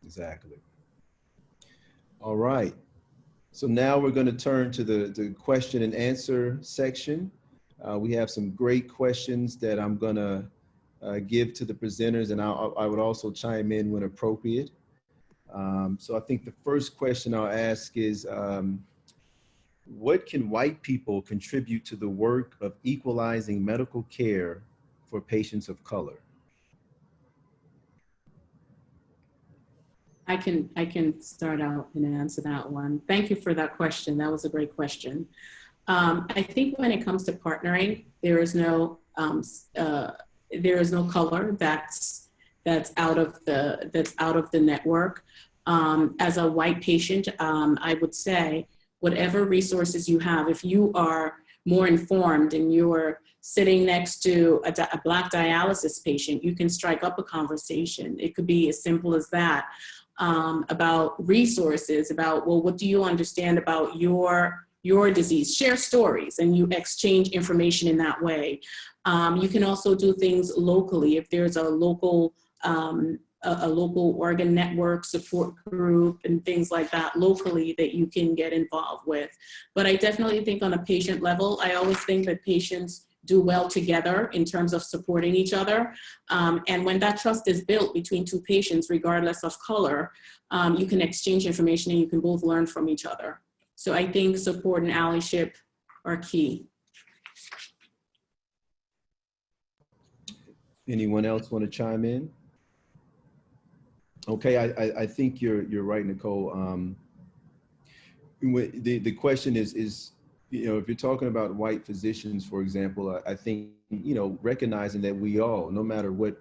Exactly. All right. So now we're going to turn to the question and answer section. We have some great questions that I'm going to give to the presenters, and I would also chime in when appropriate. So I think the first question I'll ask is, what can white people contribute to the work of equalizing medical care for patients of color? I can start out and answer that one. Thank you for that question. That was a great question. I think when it comes to partnering, there is no color that's out of the network. As a white patient, I would say whatever resources you have, if you are more informed and you're sitting next to a Black dialysis patient, you can strike up a conversation. It could be as simple as that. About resources, about, well, what do you understand about your disease? Share stories, and you exchange information in that way. You can also do things locally. If there's a local organ network support group and things like that locally that you can get involved with. But I definitely think on a patient level, I always think that patients do well together in terms of supporting each other. And when that trust is built between two patients, regardless of color, you can exchange information and you can both learn from each other. So I think support and allyship are key. Anyone else want to chime in? Okay, I think you're right, Nicole. The question is, you know, if you're talking about white physicians, for example, I think, you know, recognizing that we all, no matter what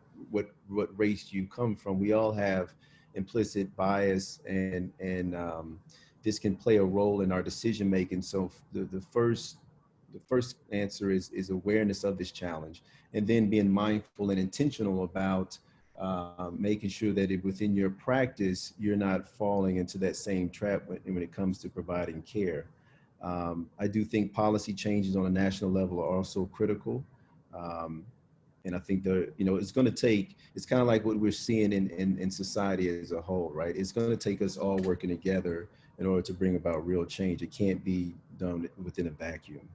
race you come from, we all have implicit bias, and this can play a role in our decision making. So the first answer is awareness of this challenge, and then being mindful and intentional about making sure that within your practice, you're not falling into that same trap when it comes to providing care. I do think policy changes on a national level are also critical. And I think it's going to take, it's kind of like what we're seeing in society as a whole, right? It's going to take us all working together in order to bring about real change. It can't be done within a vacuum.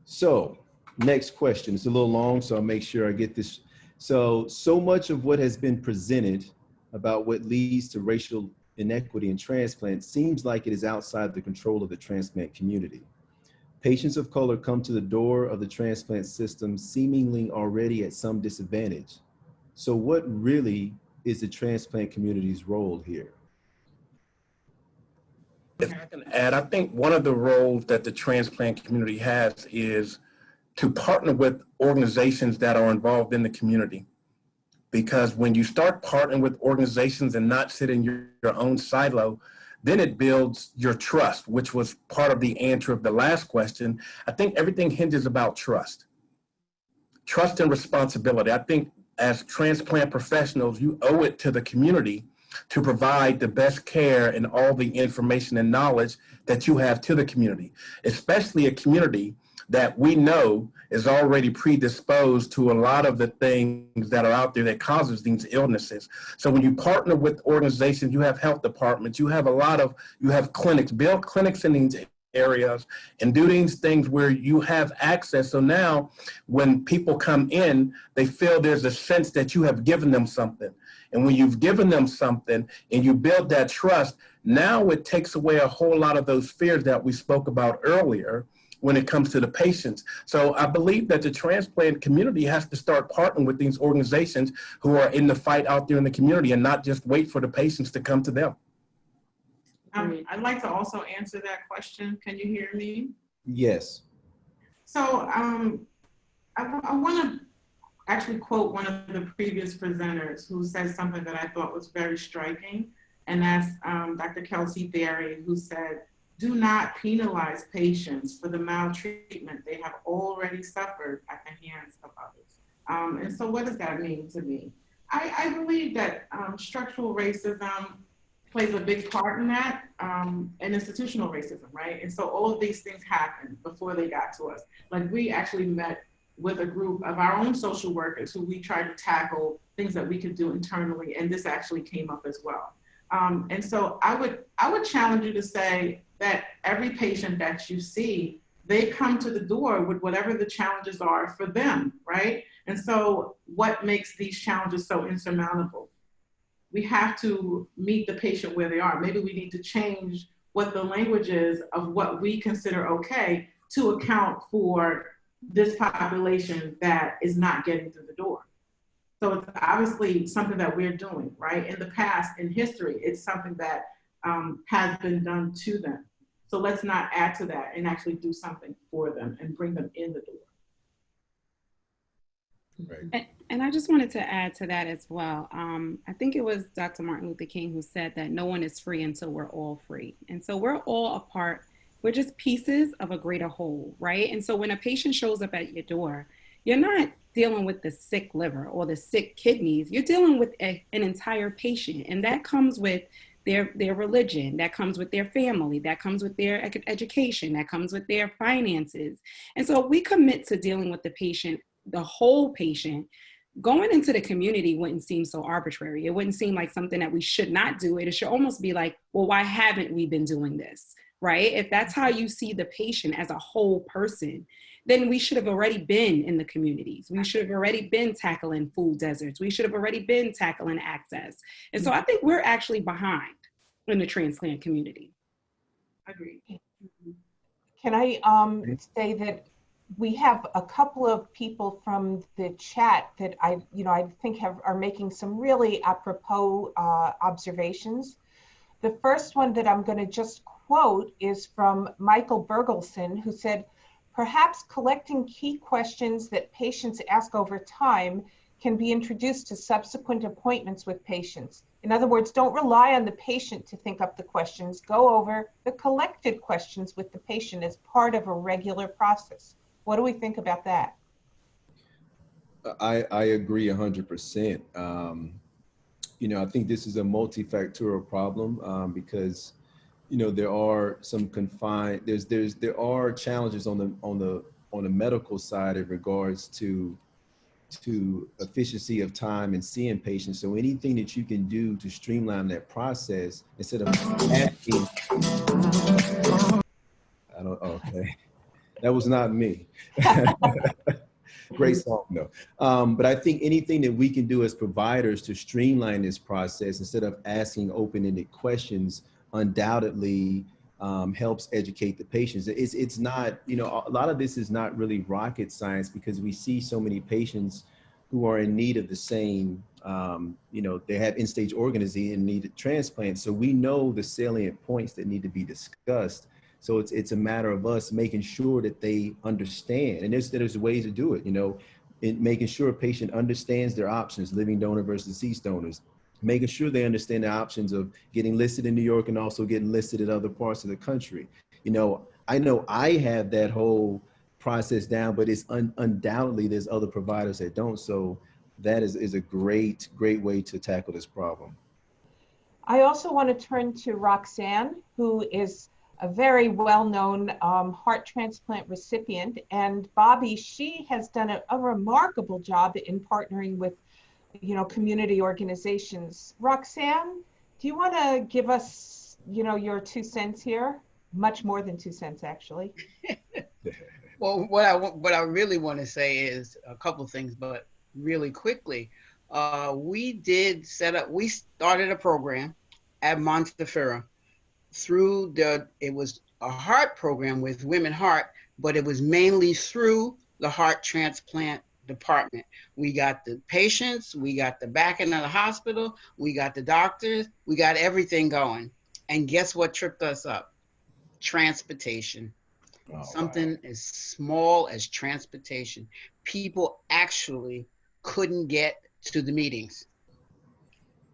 So next question, it's a little long, so I'll make sure I get this. So much of what has been presented about what leads to racial inequity in transplant seems like it is outside the control of the transplant community. Patients of color come to the door of the transplant system seemingly already at some disadvantage. So what really is the transplant community's role here? If I can add, I think one of the roles that the transplant community has is to partner with organizations that are involved in the community. Because when you start partnering with organizations and not sit in your own silo, then it builds your trust, which was part of the answer of the last question. I think everything hinges about trust. Trust and responsibility. I think as transplant professionals, you owe it to the community to provide the best care and all the information and knowledge that you have to the community, especially a community that we know is already predisposed to a lot of the things that are out there that causes these illnesses. So when you partner with organizations, you have health departments, you have clinics, build clinics in these areas and do these things where you have access. So now when people come in, they feel there's a sense that you have given them something. And when you've given them something and you build that trust, now it takes away a whole lot of those fears that we spoke about earlier when it comes to the patients. So I believe that the transplant community has to start partnering with these organizations who are in the fight out there in the community and not just wait for the patients to come to them. I'd like to also answer that question. Can you hear me? Yes. So I want to actually quote one of the previous presenters who said something that I thought was very striking, and that's Dr. Kelsey Berry, who said, "Do not penalize patients for the maltreatment they have already suffered at the hands of others." And so what does that mean to me? I believe that structural racism plays a big part in that, and institutional racism, right? And so all of these things happened before they got to us. Like, we actually met with a group of our own social workers who we tried to tackle things that we could do internally, and this actually came up as well. And so I would challenge you to say that every patient that you see, they come to the door with whatever the challenges are for them, right? And so what makes these challenges so insurmountable? We have to meet the patient where they are. Maybe we need to change what the language is of what we consider okay to account for this population that is not getting through the door. So it's obviously something that we're doing, right? In the past, in history, it's something that has been done to them. So let's not add to that and actually do something for them and bring them in the door. Right. And I just wanted to add to that as well. I think it was Dr. Martin Luther King who said that no one is free until we're all free. And so we're all a part, we're just pieces of a greater whole, right? And so when a patient shows up at your door, you're not dealing with the sick liver or the sick kidneys, you're dealing with an entire patient. And that comes with their religion, that comes with their family, that comes with their education, that comes with their finances. And so we commit to dealing with the patient, the whole patient. Going into the community wouldn't seem so arbitrary. It wouldn't seem like something that we should not do. It should almost be like, well, why haven't we been doing this, right? If that's how you see the patient as a whole person, then we should have already been in the communities. We should have already been tackling food deserts. We should have already been tackling access. And so I think we're actually behind in the transplant community. Agreed. Can I say that we have a couple of people from the chat that I think are making some really apropos observations. The first one that I'm going to just quote is from Michael Bergelson, who said, "Perhaps collecting key questions that patients ask over time can be introduced to subsequent appointments with patients. In other words, don't rely on the patient to think up the questions. Go over the collected questions with the patient as part of a regular process." What do we think about that? I agree 100%. You know, I think this is a multifactorial problem because, you know, there are some there are challenges on the medical side in regards to efficiency of time and seeing patients. So anything that you can do to streamline that process instead of asking, okay, that was not me. Great song though. But I think anything that we can do as providers to streamline this process instead of asking open-ended questions undoubtedly helps educate the patients. It's not, you know, a lot of this is not really rocket science because we see so many patients who are in need of the same, you know, they have end-stage organ disease and need a transplant. So we know the salient points that need to be discussed. So it's a matter of us making sure that they understand. And there's ways to do it, you know, in making sure a patient understands their options, living donor versus deceased donors, making sure they understand the options of getting listed in New York and also getting listed in other parts of the country. You know I have that whole process down, but it's undoubtedly there's other providers that don't. So that is a great way to tackle this problem. I also want to turn to Roxanne, who is a very well-known heart transplant recipient. And Bobby, she has done a remarkable job in partnering with, you know, community organizations. Roxanne, do you want to give us, you know, your 2 cents here? Much more than 2 cents, actually. Well, what I really want to say is a couple of things, but really quickly, we started a program at Montefiore through it was a heart program with Women Heart, but it was mainly through the heart transplant department. We got the patients, we got the back end of the hospital, we got the doctors, we got everything going. And guess what tripped us up? Transportation. Oh, something wow. As small as transportation. People actually couldn't get to the meetings.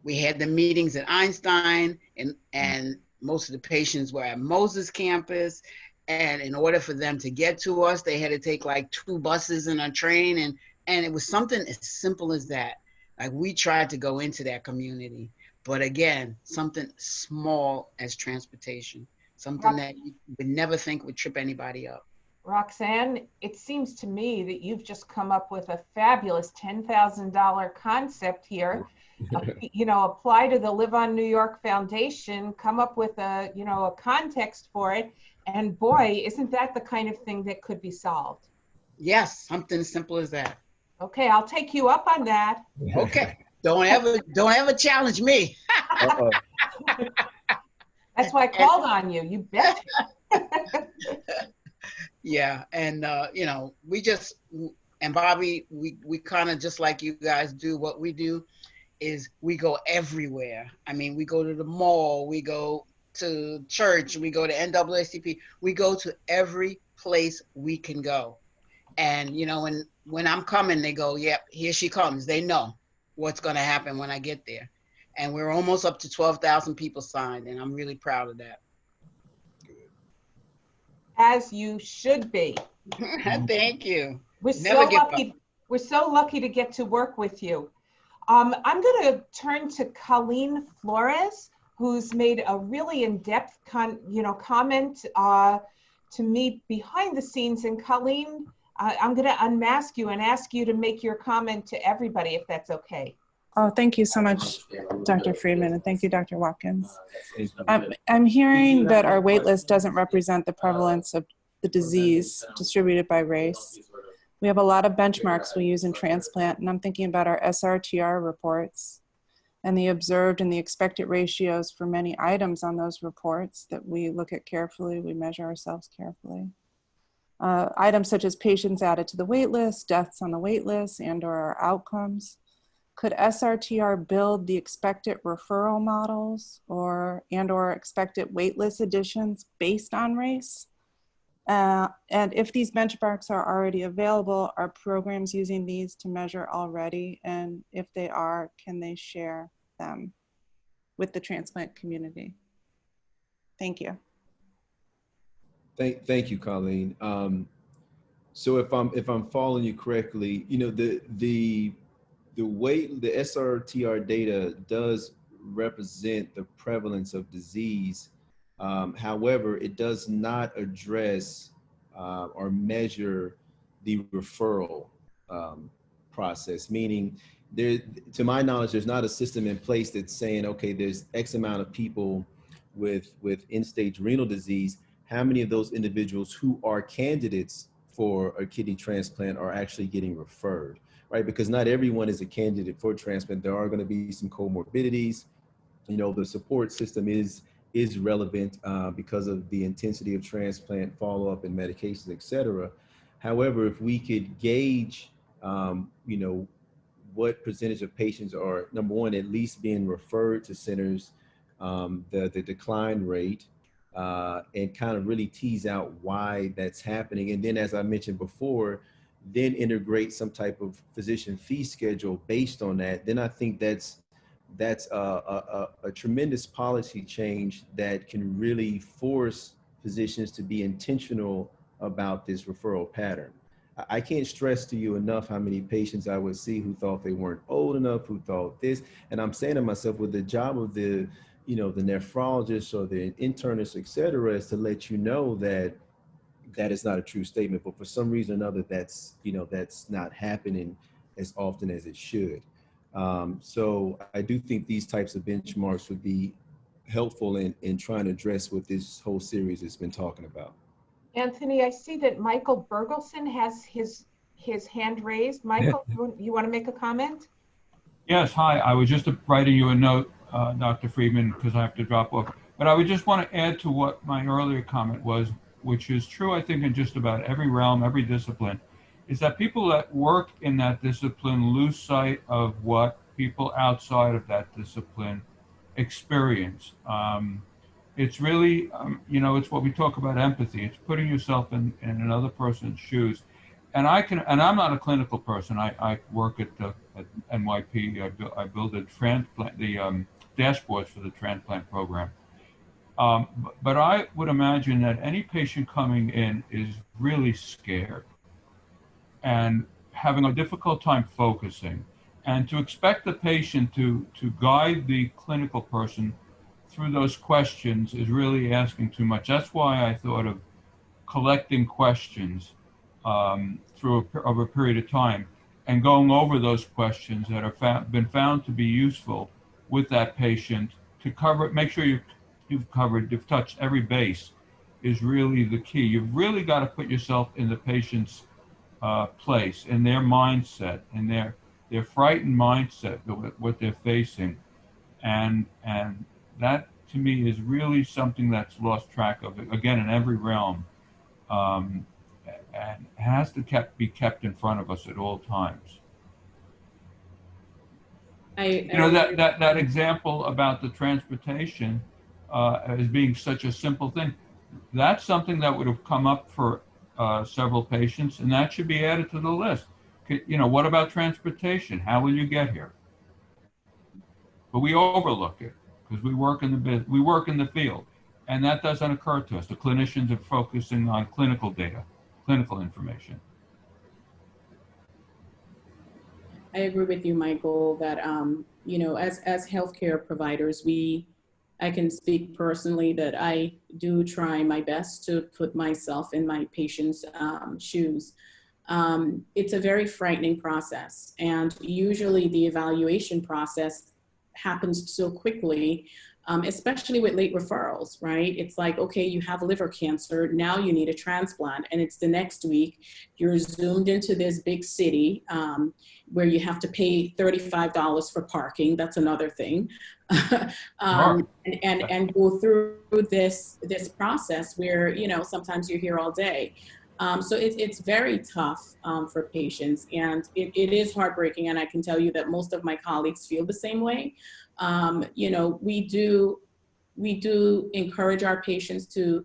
We had the meetings at Einstein and most of the patients were at Moses campus. And in order for them to get to us, they had to take like 2 buses and a train. And it was something as simple as that. Like we tried to go into that community, but again, something small as transportation, something that you would never think would trip anybody up. Roxanne, it seems to me that you've just come up with a fabulous $10,000 concept here. You know, apply to the Live on New York Foundation, come up with a, you know, a context for it. And boy, isn't that the kind of thing that could be solved? Yes, something as simple as that. Okay, I'll take you up on that. Okay, don't ever challenge me. That's why I called on you. You bet. Yeah, and you know, and Bobby, we kind of just like you guys do. What we do is we go everywhere. I mean, we go to the mall, we go to church, we go to NAACP, we go to every place we can go. And you know, when I'm coming, they go, yep, here she comes. They know what's going to happen when I get there. And we're almost up to 12,000 people signed, and I'm really proud of that. As you should be. Thank you. We're so lucky to get to work with you. I'm going to turn to Colleen Flores, who's made a really in-depth comment to me behind the scenes. And Colleen, I'm going to unmask you and ask you to make your comment to everybody, if that's okay. Oh, thank you so much, Dr. Friedman, and thank you, Dr. Watkins. I'm hearing that our wait list doesn't represent the prevalence of the disease distributed by race. We have a lot of benchmarks we use in transplant, and I'm thinking about our SRTR reports and the observed and the expected ratios for many items on those reports that we look at carefully, we measure ourselves carefully. Items such as patients added to the wait list, deaths on the wait list, and or our outcomes. Could SRTR build the expected referral models or expected waitlist additions based on race? And if these benchmarks are already available, are programs using these to measure already? And if they are, can they share them with the transplant community? Thank you. Thank you, Colleen. So if I'm following you correctly, you know, the SRTR data does represent the prevalence of disease. However, it does not address or measure the referral process, meaning to my knowledge, there's not a system in place that's saying, okay, there's X amount of people with end-stage renal disease. How many of those individuals who are candidates for a kidney transplant are actually getting referred, right? Because not everyone is a candidate for transplant. There are going to be some comorbidities. You know, the support system is relevant because of the intensity of transplant, follow-up and medications, et cetera. However, if we could gauge, you know, what percentage of patients are, number one, at least being referred to centers, the decline rate, and kind of really tease out why that's happening. And then, as I mentioned before, then integrate some type of physician fee schedule based on that. Then I think that's a tremendous policy change that can really force physicians to be intentional about this referral pattern. I can't stress to you enough how many patients I would see who thought they weren't old enough, who thought this. And I'm saying to myself, with the job of the, you know, the nephrologist or the internist, et cetera, is to let you know that that is not a true statement. But for some reason or another, that's, you know, that's not happening as often as it should. So I do think these types of benchmarks would be helpful in trying to address what this whole series has been talking about. Anthony, I see that Michael Bergelson has his hand raised. Michael, you want to make a comment? Yes, hi. I was just writing you a note, Dr. Friedman, because I have to drop off. But I would just want to add to what my earlier comment was, which is true, I think, in just about every realm, every discipline, is that people that work in that discipline lose sight of what people outside of that discipline experience. It's really, you know, it's what we talk about empathy. It's putting yourself in another person's shoes. And I'm not a clinical person. I work at NYP. I build the dashboards for the transplant program. But I would imagine that any patient coming in is really scared and having a difficult time focusing. And to expect the patient to guide the clinical person through those questions is really asking too much. That's why I thought of collecting questions over a period of time and going over those questions that have been found to be useful with that patient to cover, make sure you've touched every base is really the key. You've really got to put yourself in the patient's place, in their mindset, in their frightened mindset, what they're facing. And that, to me, is really something that's lost track of, again, in every realm, and has to be kept in front of us at all times. You know, that example about the transportation as being such a simple thing, that's something that would have come up for several patients, and that should be added to the list. You know, what about transportation? How will you get here? But we overlook it because we work in the field, and that doesn't occur to us. The clinicians are focusing on clinical data, clinical information. I agree with you, Michael, that you know, as healthcare providers, I can speak personally that I do try my best to put myself in my patient's shoes. It's a very frightening process, and usually the evaluation process happens so quickly, especially with late referrals, right? It's like, okay, you have liver cancer, now you need a transplant, and it's the next week. You're zoomed into this big city where you have to pay $35 for parking. That's another thing. And go through this process where, you know, sometimes you're here all day. So it's very tough for patients, and it is heartbreaking. And I can tell you that most of my colleagues feel the same way. You know, we do encourage our patients to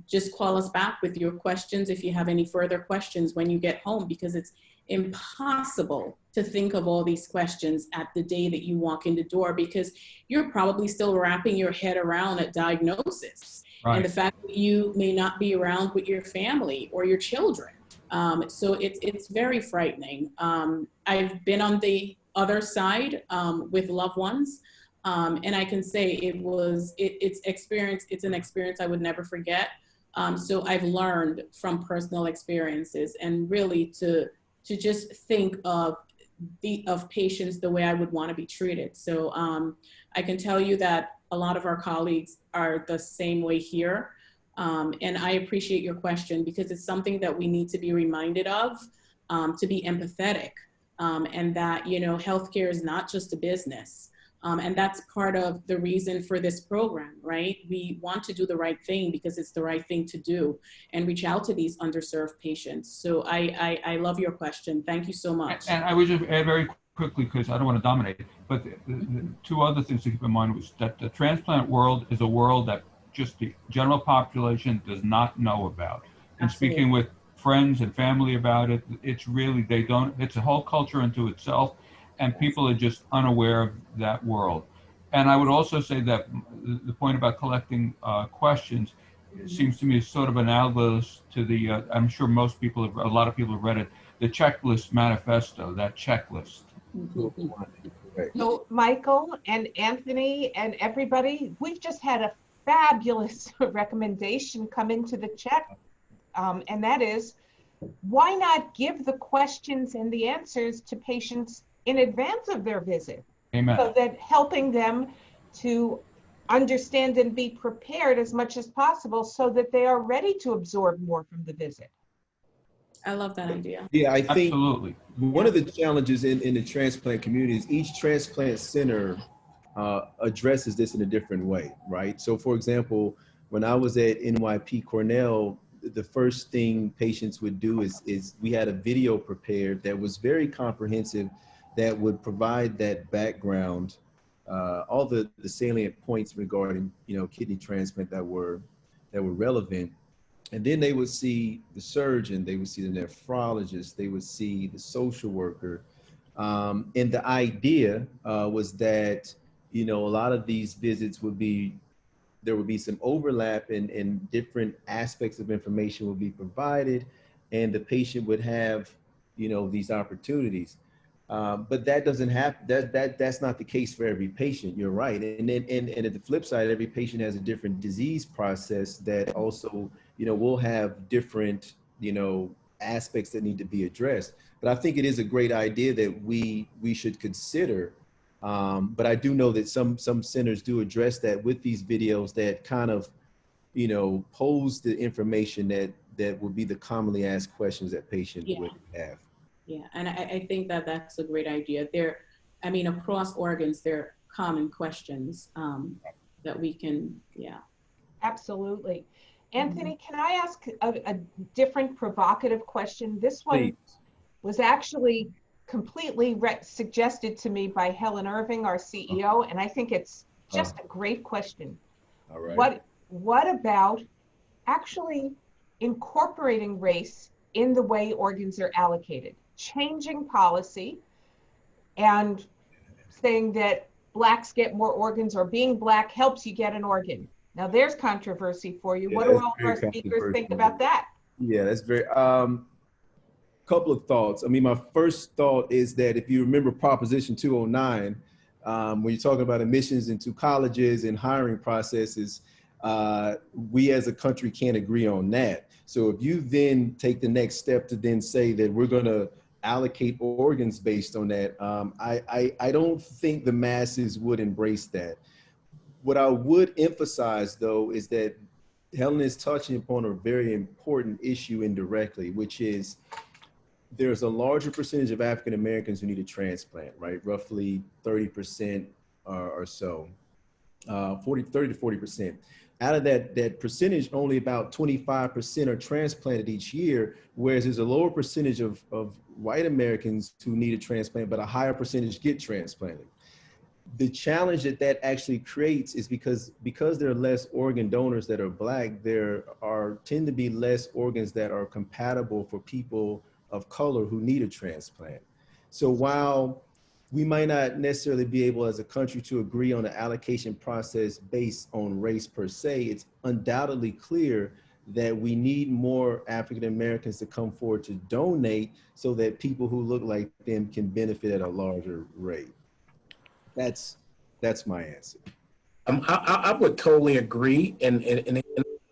just call us back with your questions if you have any further questions when you get home, because it's impossible to think of all these questions at the day that you walk in the door, because you're probably still wrapping your head around a diagnosis. Right. And the fact that you may not be around with your family or your children. So it's very frightening. I've been on the other side with loved ones. And I can say it's an experience I would never forget. So I've learned from personal experiences, and really to just think of patients the way I would want to be treated. So I can tell you that a lot of our colleagues are the same way here. And I appreciate your question, because it's something that we need to be reminded of, to be empathetic, and that, you know, healthcare is not just a business. And that's part of the reason for this program, right? We want to do the right thing because it's the right thing to do, and reach out to these underserved patients. So I love your question. Thank you so much. And I would just add very quickly, because I don't want to dominate, but the two other things to keep in mind was that the transplant world is a world that just the general population does not know about. And Absolutely. Speaking with friends and family about it, it's really, it's a whole culture unto itself. And people are just unaware of that world. And I would also say that the point about collecting questions, it seems to me is sort of analogous to the, I'm sure a lot of people have read it, the checklist manifesto, that checklist. So Michael and Anthony and everybody, we've just had a fabulous recommendation come into the chat. And that is, why not give the questions and the answers to patients in advance of their visit? Amen. So that helping them to understand and be prepared as much as possible so that they are ready to absorb more from the visit. I love that idea. Yeah, I think absolutely. One of the challenges in the transplant community is each transplant center addresses this in a different way, right? So for example, when I was at NYP Cornell, the first thing patients would do is we had a video prepared that was very comprehensive, that would provide that background, all the salient points regarding, you know, kidney transplant that were relevant. And then they would see the surgeon, they would see the nephrologist, they would see the social worker. And the idea was that, you know, a lot of these visits there would be some overlap, and different aspects of information would be provided, and the patient would have, you know, these opportunities. But that doesn't happen. That's not the case for every patient. You're right. And then and at the flip side, every patient has a different disease process that also, you know, will have different, you know, aspects that need to be addressed. But I think it is a great idea that we should consider. But I do know that some centers do address that with these videos that kind of, you know, pose the information that would be the commonly asked questions that patients would have. Yeah, and I think that that's a great idea. I mean, across organs, there are common questions that we can, Absolutely. Anthony, can I ask a different provocative question? This one Please. Was actually completely suggested to me by Helen Irving, our CEO, and I think it's just a great question. All right. What about actually incorporating race in the way organs are allocated? Changing policy and saying that Blacks get more organs, or being Black helps you get an organ. Now there's controversy for you. Yeah, what do all of our speakers think about that? Yeah, that's very, couple of thoughts. I mean, my first thought is that if you remember Proposition 209, when you're talking about admissions into colleges and hiring processes, we as a country can't agree on that. So if you then take the next step to then say that we're going to allocate organs based on that, I don't think the masses would embrace that. What I would emphasize, though, is that Helen is touching upon a very important issue indirectly, which is there's a larger percentage of African Americans who need a transplant, right? Roughly 30% or so. 30 to 40%. Out of that percentage, only about 25% are transplanted each year, whereas there's a lower percentage of white Americans who need a transplant, but a higher percentage get transplanted. The challenge that actually creates is because there are less organ donors that are Black, there tend to be less organs that are compatible for people of color who need a transplant. So while we might not necessarily be able as a country to agree on an allocation process based on race per se, it's undoubtedly clear that we need more African Americans to come forward to donate so that people who look like them can benefit at a larger rate. That's my answer. I would totally agree, and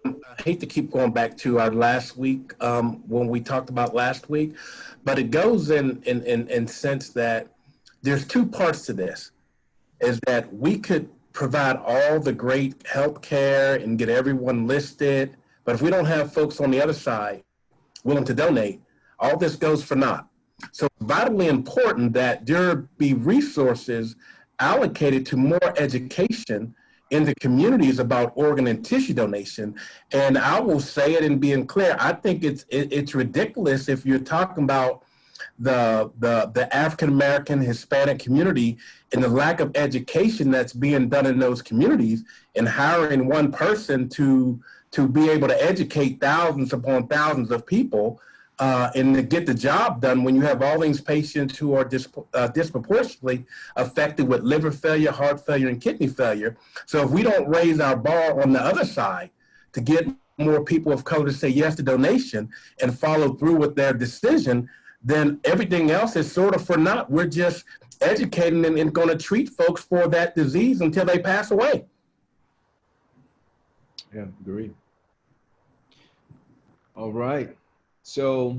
I hate to keep going back to our last week when we talked about last week, but it goes in sense that there's two parts to this, is that we could provide all the great health care and get everyone listed, but if we don't have folks on the other side willing to donate, all this goes for naught. So it's vitally important that there be resources allocated to more education in the communities about organ and tissue donation. And I will say it in being clear, I think it's ridiculous if you're talking about the African-American, Hispanic community and the lack of education that's being done in those communities, and hiring one person to be able to educate thousands upon thousands of people and to get the job done when you have all these patients who are disproportionately affected with liver failure, heart failure, and kidney failure. So if we don't raise our bar on the other side to get more people of color to say yes to donation and follow through with their decision, then everything else is sort of for naught. We're just educating and going to treat folks for that disease until they pass away. Yeah, agree. All right. So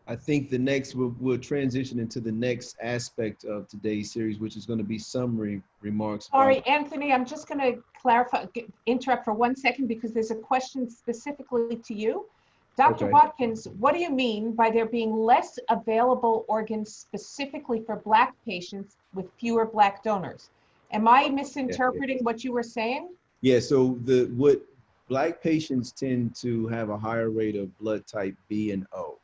I think the next, we'll transition into the next aspect of today's series, which is going to be summary remarks. Sorry, Anthony, I'm just going to clarify, interrupt for 1 second because there's a question specifically to you. Dr. Okay. Watkins, what do you mean by there being less available organs specifically for Black patients with fewer Black donors? Am I misinterpreting what you were saying? Yeah, so what Black patients tend to have a higher rate of blood type B and O.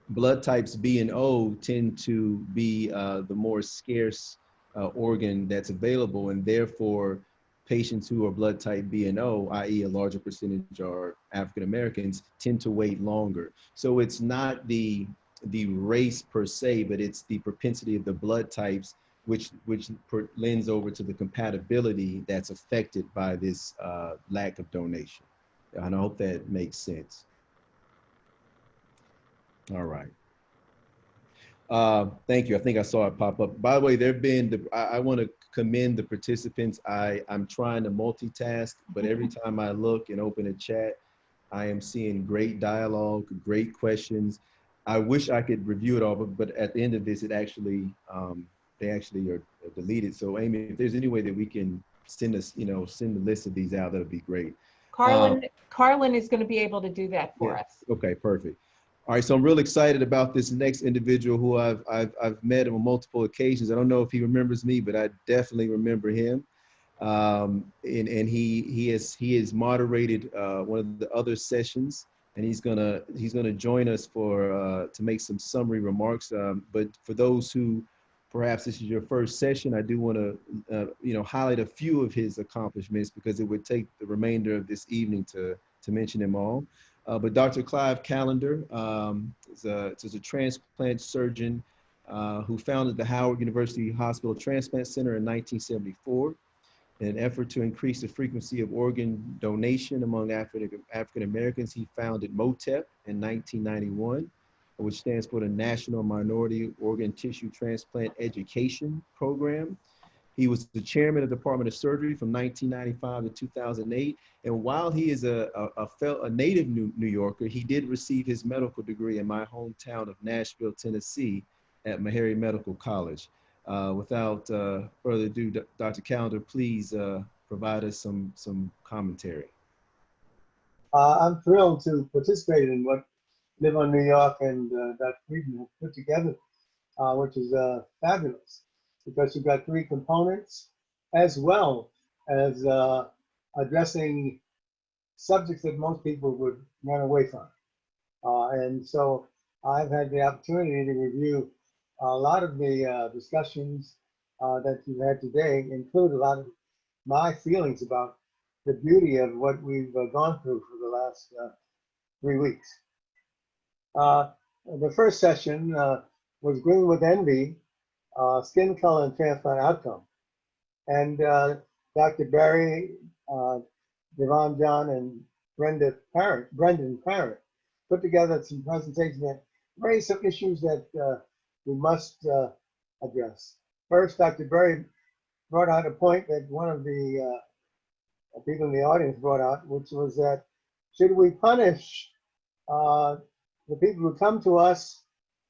Blood types B and O tend to be the more scarce organ that's available, and therefore patients who are blood type B and O, i.e. a larger percentage are African Americans, tend to wait longer. So it's not the race per se, but it's the propensity of the blood types which lends over to the compatibility that's affected by this lack of donation. And I hope that makes sense. All right. Thank you. I think I saw it pop up. By the way, I want to commend the participants. I'm trying to multitask, but every time I look and open a chat, I am seeing great dialogue, great questions. I wish I could review it all, but at the end of this, they actually are deleted. So Amy, if there's any way that we can send the list of these out, that'd be great. Carlin is going to be able to do that for us. Okay, perfect. All right, so I'm real excited about this next individual who I've met on multiple occasions. I don't know if he remembers me, but I definitely remember him. And he has moderated one of the other sessions, and he's gonna join us to make some summary remarks. But for those who perhaps this is your first session, I do want to highlight a few of his accomplishments because it would take the remainder of this evening to mention them all. But Dr. Clive Callender is a transplant surgeon who founded the Howard University Hospital Transplant Center in 1974 in an effort to increase the frequency of organ donation among African Americans. He founded MOTEP in 1991, which stands for the National Minority Organ Tissue Transplant Education Program. He was the chairman of the Department of Surgery from 1995 to 2008. And while he is a native New Yorker, he did receive his medical degree in my hometown of Nashville, Tennessee at Meharry Medical College. Without further ado, Dr. Callender, please provide us some commentary. I'm thrilled to participate in what Live on New York and Dr. Friedman have put together, which is fabulous. Because you've got three components: as well as addressing subjects that most people would run away from. And so I've had the opportunity to review a lot of the discussions that you've had today, include a lot of my feelings about the beauty of what we've gone through for the last 3 weeks. The first session was Green with Envy, Skin Color and Transplant Outcome. And Dr. Barry, Devon John, and Brendan Parrott put together some presentations that raised some issues that we must address. First, Dr. Barry brought out a point that one of the people in the audience brought out, which was that should we punish the people who come to us,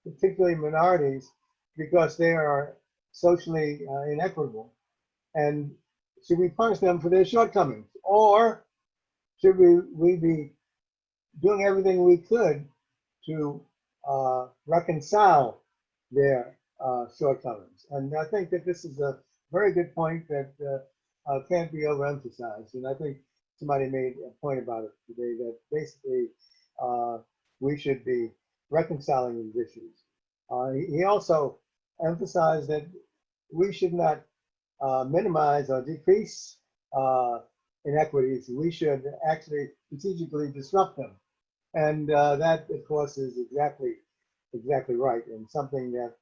particularly minorities, because they are socially inequitable? And should we punish them for their shortcomings? Or should we be doing everything we could to reconcile their shortcomings? And I think that this is a very good point that can't be overemphasized. And I think somebody made a point about it today that basically we should be reconciling these issues. He also emphasized that we should not minimize or decrease inequities. We should actually strategically disrupt them. And that, of course, is exactly right, and something that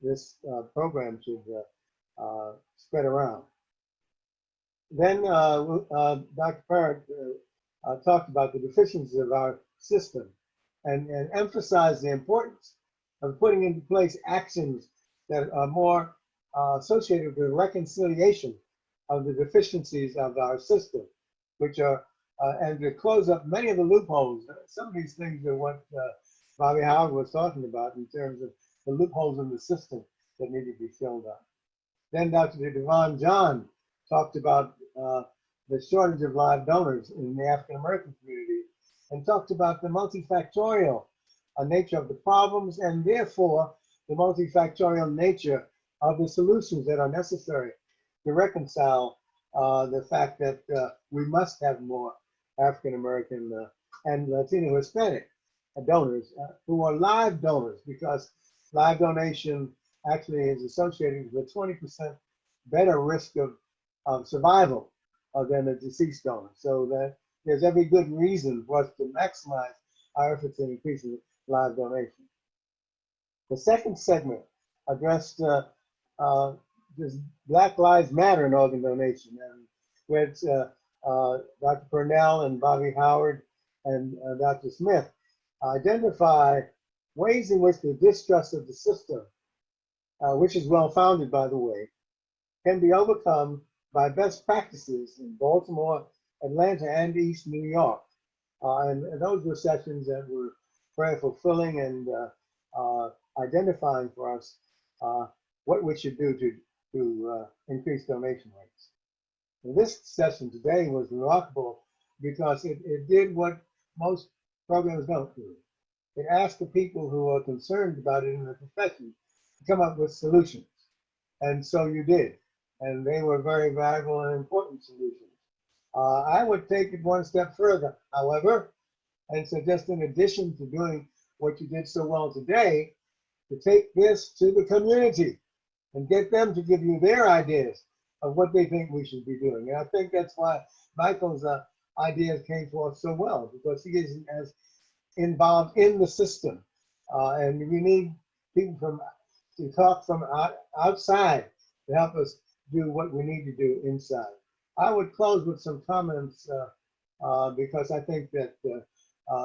this program should spread around. Then Dr. Parrott talked about the deficiencies of our system and emphasized the importance of putting into place actions that are more associated with the reconciliation of the deficiencies of our system, which are, and to close up many of the loopholes. Some of these things are what Bobby Howard was talking about in terms of the loopholes in the system that need to be filled up. Then Dr. Devon John talked about the shortage of live donors in the African American community, and talked about the multifactorial nature of the problems, and therefore the multifactorial nature of the solutions that are necessary to reconcile the fact that we must have more African American and Latino Hispanic donors who are live donors, because live donation actually is associated with a 20% better risk of survival than a deceased donor. So that there's every good reason for us to maximize our efforts in increasing live donation. The second segment addressed this Black Lives Matter in organ donation, and with Dr. Purnell and Bobby Howard and Dr. Smith identify ways in which the distrust of the system, which is well-founded, by the way, can be overcome by best practices in Baltimore, Atlanta, and East New York. And those were sessions that were very fulfilling and identifying for us what we should do to increase donation rates. And this session today was remarkable because it did what most programs don't do. It asked the people who are concerned about it in the profession to come up with solutions. And so you did. And they were very valuable and important solutions. I would take it one step further, however, and suggest in addition to doing what you did so well today, to take this to the community and get them to give you their ideas of what they think we should be doing. And I think that's why Michael's ideas came forth so well, because he is as involved in the system. And we need people to talk from outside to help us do what we need to do inside. I would close with some comments because I think that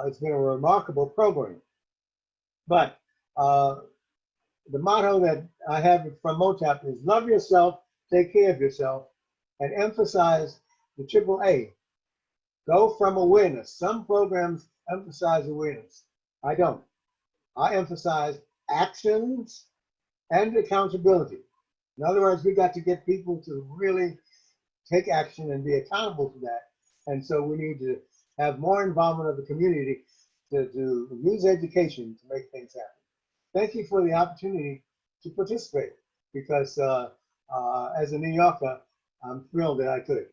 it's been a remarkable program. But the motto that I have from MOTAP is love yourself, take care of yourself, and emphasize the AAA. Go from awareness. Some programs emphasize awareness. I don't. I emphasize actions and accountability. In other words, we got to get people to really take action and be accountable for that. And so we need to have more involvement of the community to use education to make things happen. Thank you for the opportunity to participate, because as a New Yorker, I'm thrilled that I could.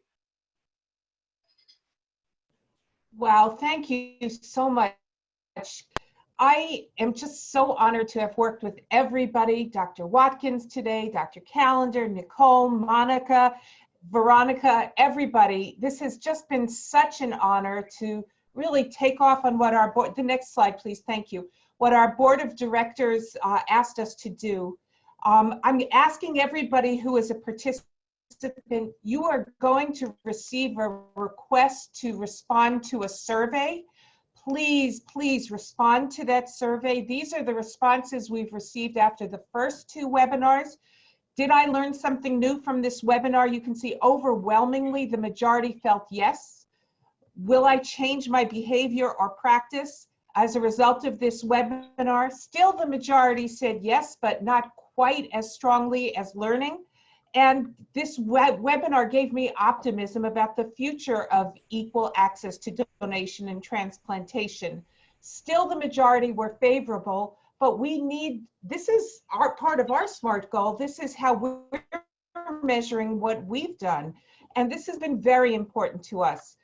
Wow, thank you so much. I am just so honored to have worked with everybody, Dr. Watkins today, Dr. Callender, Nicole, Monica, Veronica, everybody. This has just been such an honor to really take off on what our board, the next slide, please, thank you, what our board of directors asked us to do. I'm asking everybody who is a participant, you are going to receive a request to respond to a survey. Please, please respond to that survey. These are the responses we've received after the first 2 webinars. Did I learn something new from this webinar? You can see overwhelmingly the majority felt yes. Will I change my behavior or practice as a result of this webinar? Still the majority said yes, but not quite as strongly as learning. And this webinar gave me optimism about the future of equal access to donation and transplantation. Still the majority were favorable, but we need, this is our part of our SMART goal. This is how we're measuring what we've done. And this has been very important to us.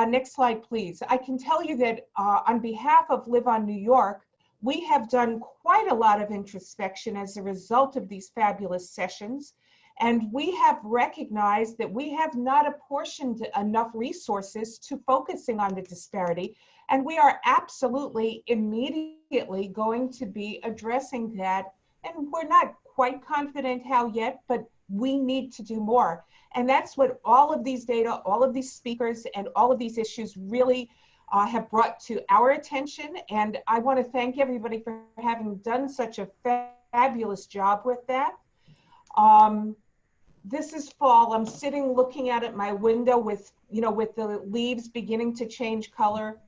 Next slide, please. I can tell you that on behalf of Live On New York, we have done quite a lot of introspection as a result of these fabulous sessions. And we have recognized that we have not apportioned enough resources to focusing on the disparity. And we are absolutely immediately going to be addressing that. And we're not quite confident how yet, but we need to do more. And that's what all of these data, all of these speakers, and all of these issues really have brought to our attention. And I want to thank everybody for having done such a fabulous job with that. This is fall. I'm sitting looking out at my window with, with the leaves beginning to change color.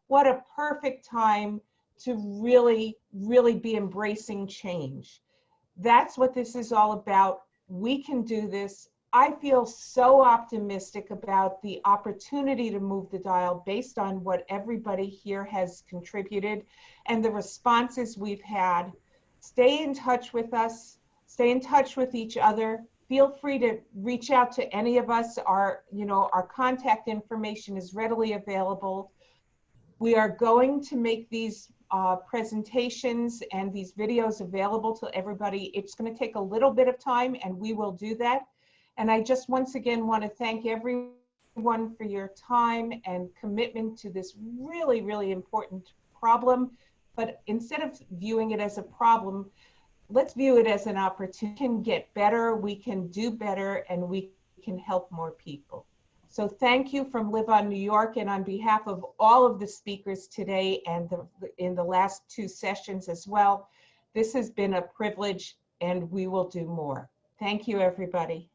What a perfect time to really, really be embracing change. That's what this is all about. We can do this. I feel so optimistic about the opportunity to move the dial based on what everybody here has contributed and the responses we've had. Stay in touch with us. Stay in touch with each other. Feel free to reach out to any of us. Our contact information is readily available. We are going to make these presentations and these videos available to everybody. It's going to take a little bit of time, and we will do that. And I just once again want to thank everyone for your time and commitment to this really, really important problem. But instead of viewing it as a problem, let's view it as an opportunity. We can get better, we can do better, and we can help more people. So thank you from Live On New York, and on behalf of all of the speakers today and in the last 2 sessions as well. This has been a privilege, and we will do more. Thank you, everybody.